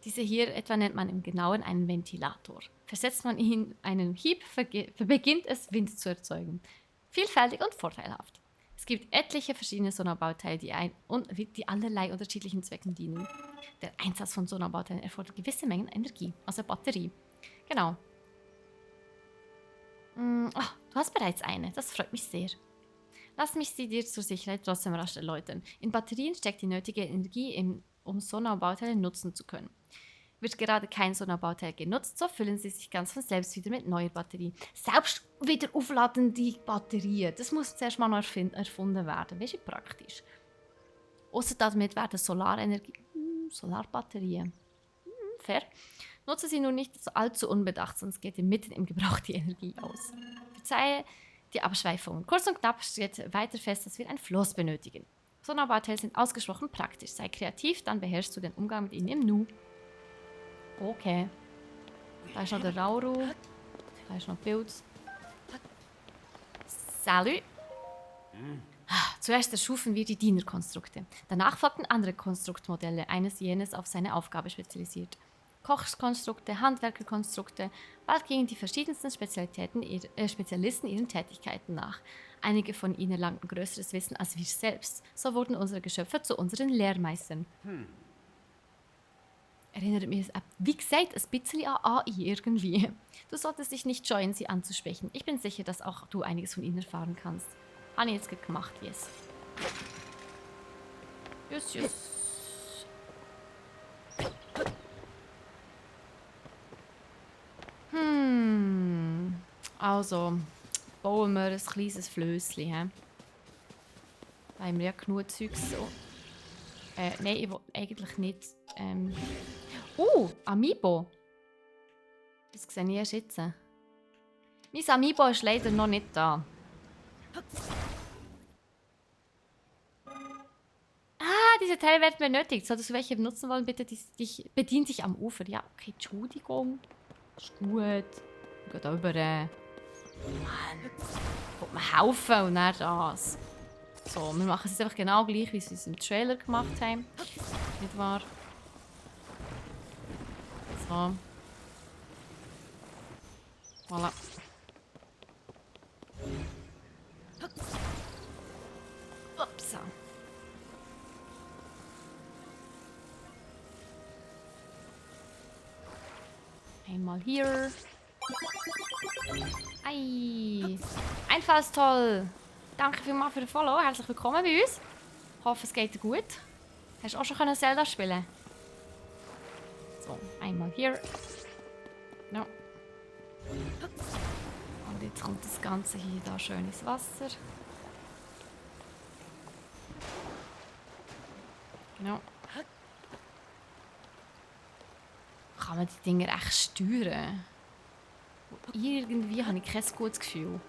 Diese hier etwa nennt man im Genauen einen Ventilator. Versetzt man ihn einen Hieb, beginnt es Wind zu erzeugen. Vielfältig und vorteilhaft. Es gibt etliche verschiedene Sonaubauteile, die allerlei unterschiedlichen Zwecken dienen. Der Einsatz von Sonarbauteilen erfordert gewisse Mengen Energie, also Batterie. Genau. Du hast bereits eine, das freut mich sehr. Lass mich sie dir zur Sicherheit trotzdem rasch erläutern. In Batterien steckt die nötige Energie um Sonnerbauteile nutzen zu können. Wird gerade kein Sonnerbauteil genutzt, so füllen sie sich ganz von selbst wieder mit neuer Batterie. Selbst wieder aufladende Batterien, das muss zuerst mal noch erfunden werden. Weißt du, wie praktisch. Außer damit werden Solarbatterien. Fair. Nutzen Sie nun nicht allzu unbedacht, sonst geht ihr mitten im Gebrauch die Energie aus. Verzeihe die Abschweifungen. Kurz und knapp steht weiter fest, dass wir ein Floß benötigen. Sonnerbauteile sind ausgesprochen praktisch. Sei kreativ, dann beherrschst du den Umgang mit ihnen im Nu. Okay. Da ist noch der Rauru. Da ist noch Pilz. Salut. Zuerst erschufen wir die Dienerkonstrukte. Danach folgten andere Konstruktmodelle, eines jenes auf seine Aufgabe spezialisiert. Kochkonstrukte, Handwerkerkonstrukte, bald gingen die verschiedensten Spezialisten ihren Tätigkeiten nach. Einige von ihnen erlangten größeres Wissen als wir selbst. So wurden unsere Geschöpfe zu unseren Lehrmeistern. Erinnert mich, wie gesagt, ein bisschen an AI irgendwie. Du solltest dich nicht scheuen, sie anzusprechen. Ich bin sicher, dass auch du einiges von ihnen erfahren kannst. Habe ich jetzt gemacht, yes. Yes. Also, bauen wir ein kleines Flösschen. He? Da haben wir ja genug Zeugs. So. Nein, ich will eigentlich nicht. Amiibo. Das sehe ich erst jetzt. Mein Amiibo ist leider noch nicht da. Diese Teile werden benötigt. Solltest du welche benutzen wollen, bitte bedient dich am Ufer. Ja, okay, Entschuldigung. Ist gut. Geht rüber. Mann. Kommt mir helfen und dann das. So, wir machen es jetzt einfach genau gleich, wie sie es im Trailer gemacht haben. Nicht wahr? So. Voilà. Ups. Einmal hier. Ei. Einfallstoll. Danke vielmals für den Follow. Herzlich willkommen bei uns. Ich hoffe, es geht dir gut. Hast du auch schon Zelda spielen? So, einmal hier. No. Und jetzt kommt das Ganze hier da schön ins Wasser. Genau. Kann man die Dinger echt steuern? Irgendwie habe ich kein gutes Gefühl.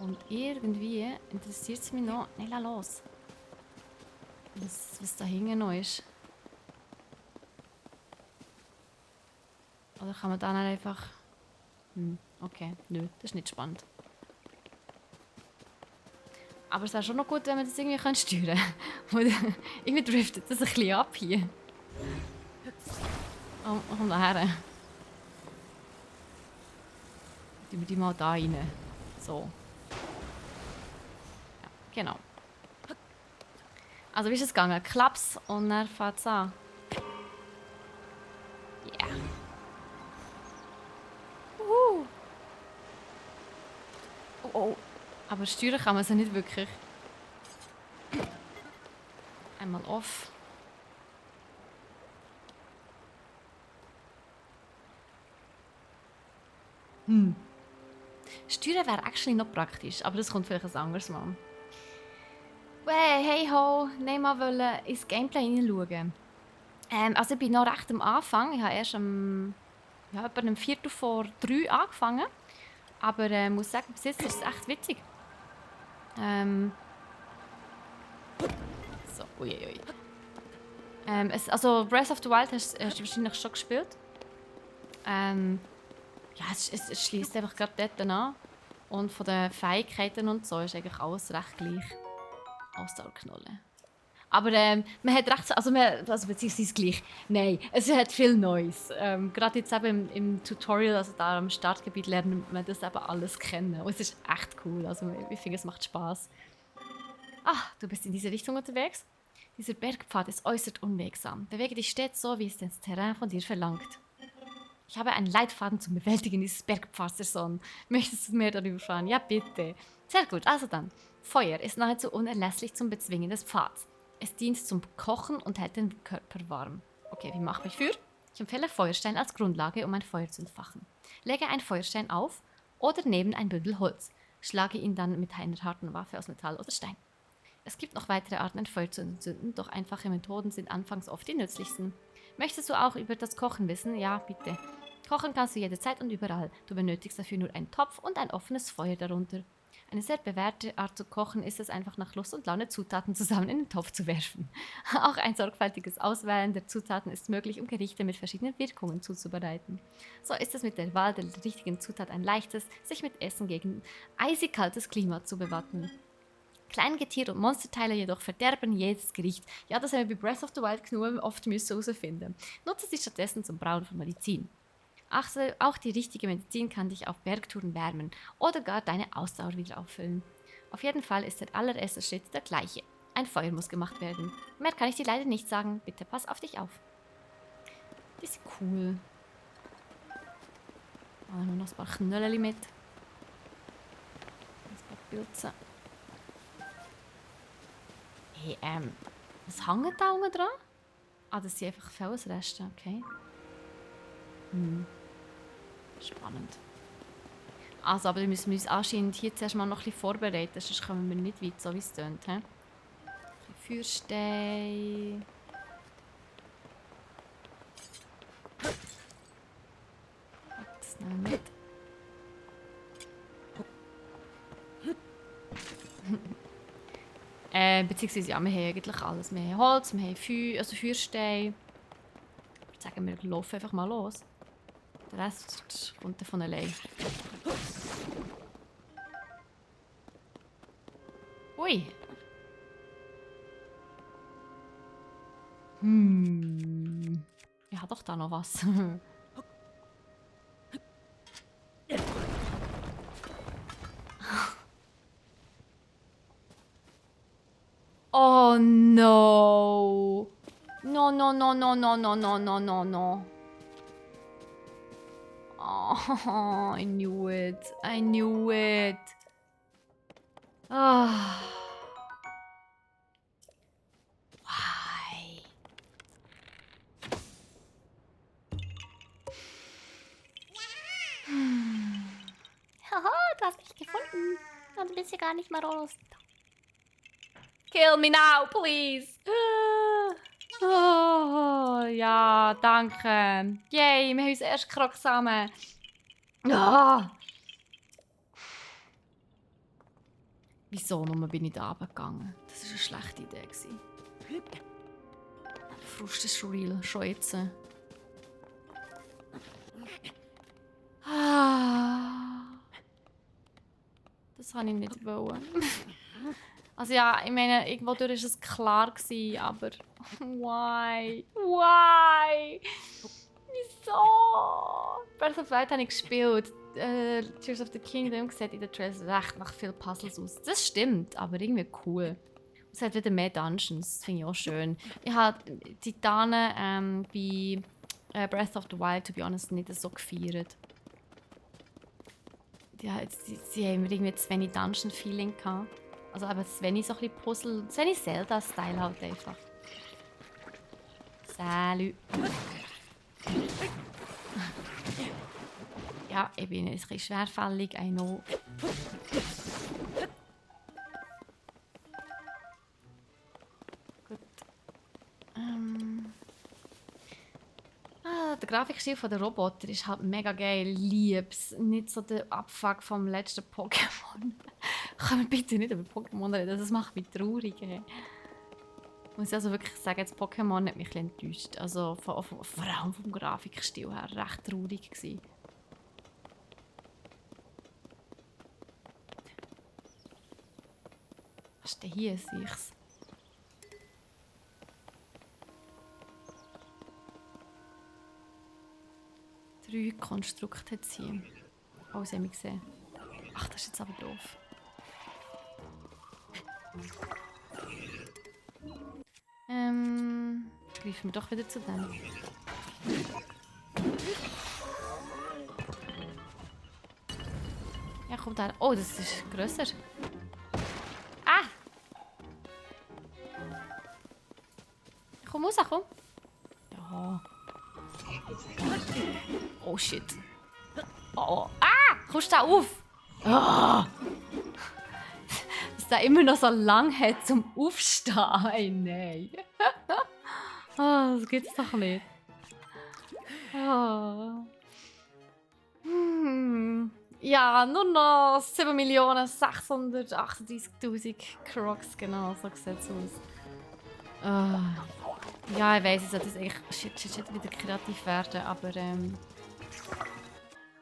Und irgendwie interessiert es mich noch. Nein, lass los. Was da hinten noch ist. Oder kann man dann einfach... okay, nö, das ist nicht spannend. Aber es wäre schon noch gut, wenn man das irgendwie steuern kann. Irgendwie driftet das ein bisschen ab hier. Oh, komm da her. Tun wir die mal da rein. So. Ja, genau. Also wie ist es gegangen? Klaps und dann fährt es an. Ja. Yeah. Oh. Aber steuern kann man sie nicht wirklich. Einmal off. Steuern wäre actually noch praktisch, aber das kommt vielleicht ein anderes Mal. Hey ho, nein, mal wollen ins Gameplay hineinschauen. Also ich bin noch recht am Anfang. Ich habe erst etwa um 2:45 angefangen. Aber ich muss sagen, bis jetzt ist es echt witzig. So, uiuiui. Also Breath of the Wild hast du wahrscheinlich schon gespielt. Ja, es schließt einfach gerade dort an. Und von den Fähigkeiten und so ist eigentlich alles recht gleich. Ausdauerknolle. Aber man hat recht, also beziehungsweise gleich. Nein, es hat viel Neues. Gerade jetzt eben im Tutorial, also da am Startgebiet, lernt man das eben alles kennen. Und es ist echt cool. Also ich finde, es macht Spaß. Du bist in diese Richtung unterwegs? Dieser Bergpfad ist äußerst unwegsam. Bewege dich stets so, wie es das Terrain von dir verlangt. Ich habe einen Leitfaden zum Bewältigen dieses Bergpfads, der Sohn. Möchtest du mehr darüber erfahren? Ja, bitte. Sehr gut, also dann. Feuer ist nahezu unerlässlich zum Bezwingen des Pfads. Es dient zum Kochen und hält den Körper warm. Okay, wie mache ich Feuer? Ich empfehle Feuerstein als Grundlage, um ein Feuer zu entfachen. Lege einen Feuerstein auf oder neben ein Bündel Holz. Schlage ihn dann mit einer harten Waffe aus Metall oder Stein. Es gibt noch weitere Arten, ein Feuer zu entzünden, doch einfache Methoden sind anfangs oft die nützlichsten. Möchtest du auch über das Kochen wissen? Ja, bitte. Kochen kannst du jederzeit und überall. Du benötigst dafür nur einen Topf und ein offenes Feuer darunter. Eine sehr bewährte Art zu kochen ist es einfach nach Lust und Laune Zutaten zusammen in den Topf zu werfen. Auch ein sorgfältiges Auswählen der Zutaten ist möglich, um Gerichte mit verschiedenen Wirkungen zuzubereiten. So ist es mit der Wahl der richtigen Zutat ein leichtes, sich mit Essen gegen eisig kaltes Klima zu bewappnen. Kleingetier und Monsterteile jedoch verderben jedes Gericht. Ja, das haben wir bei Breath of the Wild genug oft herausfinden. Nutze sie stattdessen zum Brauen von Medizin. Achte, auch die richtige Medizin kann dich auf Bergtouren wärmen oder gar deine Ausdauer wieder auffüllen. Auf jeden Fall ist der allererste Schritt der gleiche. Ein Feuer muss gemacht werden. Mehr kann ich dir leider nicht sagen. Bitte pass auf dich auf. Die ist cool. Nur noch ein paar Knöllchen mit. Ein paar Pilze. Hey, was hängt da unten dran? Ah, das sind einfach Felsreste, okay. Spannend. Also, aber wir müssen uns anscheinend hier zuerst mal noch ein bisschen vorbereiten, sonst kommen wir nicht weit, so wie es tönt. Ein bisschen Feuerstein. Das nehmen wir mit. Beziehungsweise, ja, wir haben eigentlich alles. Wir haben Holz, wir haben Feuerstein. Ich würde sagen, wir laufen einfach mal los. Der Rest kommt dann von allein. Ui. Ich habe doch da noch was. Oh no. No, no, no, no, no, no, no, no, no, no. Oh, I knew it. I knew it. Ah. Why? Haha, du hast mich gefunden. Und du bist ja gar nicht mal raus. Kill me now, please. Oh, ja, danke. Yay, wir haben uns erst gerade zusammen. Ah. Wieso nur bin ich da runtergegangen? Das war eine schlechte Idee. Der Frust ist schon real, schon jetzt. Das wollte ich nicht wollen. Also ja, ich meine, irgendwo durch war es klar gewesen, aber why? Why? Wieso? Breath of the Wild habe ich gespielt. Tears of the Kingdom sieht in den Trails recht nach viel Puzzles aus. Das stimmt, aber irgendwie cool. Es hat wieder mehr Dungeons, das finde ich auch schön. Ich habe Titanen bei Breath of the Wild, to be honest, nicht so gefeiert. Ja, sie haben irgendwie zu wenig Dungeon-Feeling gehabt. Also aber zu wenig so ein bisschen Puzzle, zu wenig Zelda-Style halt einfach. Salut. Ja, ich bin ein bisschen schwerfällig, I know. Gut. Der Grafikstil der Roboter ist halt mega geil. Lieb's. Nicht so der Abfuck vom letzten Pokémon. Kann man bitte nicht über Pokémon reden, das macht mich traurig. Ey. Muss ich also wirklich sagen, das Pokémon hat mich ein bisschen enttäuscht. Also vor allem vom Grafikstil her recht traurig gewesen. Was ist denn hier, sehe ich's? Drei Konstrukte hat sie. Oh, sie haben mich gesehen. Ach, das ist jetzt aber doof. Greifen wir doch wieder zu dem. Ja, kommt da. Oh, das ist grösser. Ah! raus, komm. Ja. Oh shit. Oh. Ah! Kommst du da auf? Ah! Dass der immer noch so lang hat zum Aufstehen. Ey, nein. Das gibt's doch nicht. Ja, nur noch 7.638.000 Crocs, genau, so sieht es aus. Ja, ich weiss, ich sollte das eigentlich shit wieder kreativ werden, aber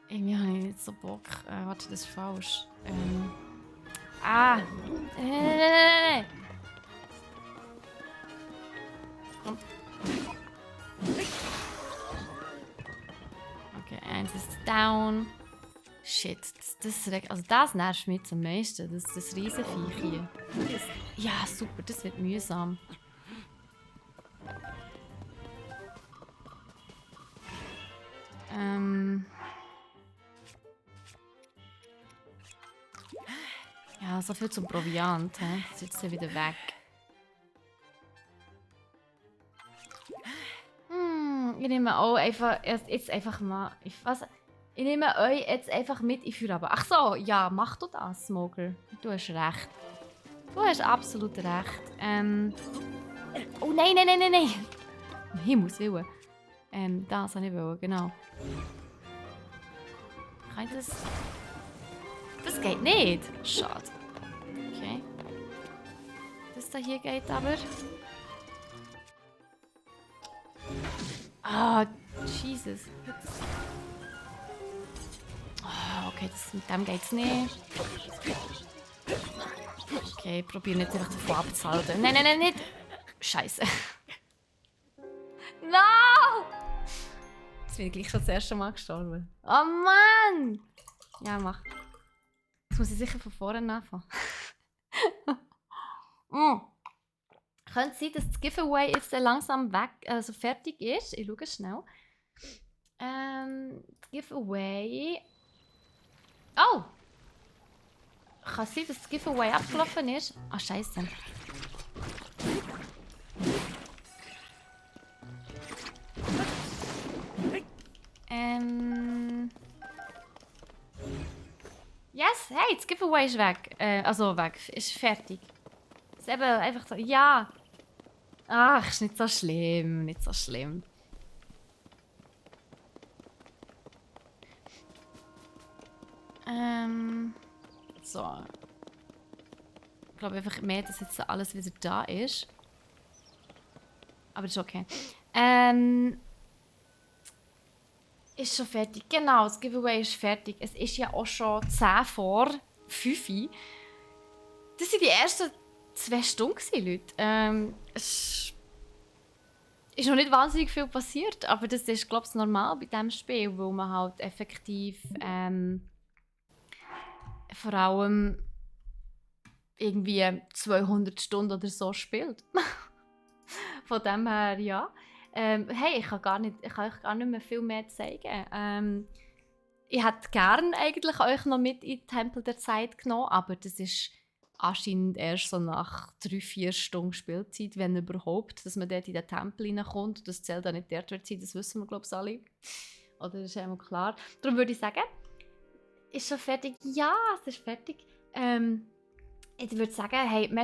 irgendwie habe ich nicht so Bock. Warte, das ist falsch. Nee. Komm. Okay, eins ist down. Shit, das nervt mich am meisten, das Riesenviech hier. Ja, super, das wird mühsam. Ja, so viel zum Proviant, hä? Das ist jetzt wieder weg. Ich nehme auch einfach, jetzt einfach mal, ich nehme euch jetzt einfach mit in Feierabend. Ach so, ja, mach du das, Smogel. Du hast recht. Du hast absolut recht. Oh nein. Um Himmels Willen. Das wollte ich wollen, genau. Kann ich das... Das geht nicht. Schade. Okay. Das da hier geht aber... Ah, Jesus. Oh, okay, mit dem geht's nicht. Okay, ich probiere nicht einfach davon abzuhalten. Nein, nicht! Scheiße. No! Jetzt bin ich gleich schon das erste Mal gestorben. Oh Mann! Ja, mach. Jetzt muss ich sicher von vorne anfangen. Könnte es sein, dass das Giveaway jetzt langsam also fertig ist? Ich schaue schnell. Das Giveaway... Oh! Kann es sein, dass das Giveaway abgelaufen ist? Ah, scheiße. Yes, hey, das Giveaway ist weg. Also weg, ist fertig. Es ist eben einfach so, ja. Ach, ist nicht so schlimm, nicht so schlimm. So. Ich glaube einfach mehr, dass jetzt alles wieder da ist. Aber das ist okay. Ist schon fertig. Genau, das Giveaway ist fertig. Es ist ja auch schon 10 vor 5 Uhr. Das waren die ersten 2 Stunden, Leute. Es ist noch nicht wahnsinnig viel passiert, aber das ist, glaube ich, normal bei diesem Spiel, weil man halt effektiv vor allem irgendwie 200 Stunden oder so spielt. Von dem her, ja. Hey, ich kann euch gar nicht mehr viel mehr zeigen. Ich hätte gerne eigentlich euch noch mit in den Tempel der Zeit genommen, aber das ist anscheinend erst so nach 3-4 Stunden Spielzeit, wenn überhaupt, dass man dort in den Tempel reinkommt und das Zelda nicht dort wird sein, das wissen wir, glaube ich, alle. Oder das ist einmal klar. Darum würde ich sagen, ist schon fertig? Ja, es ist fertig. Ich würde sagen, hey, merci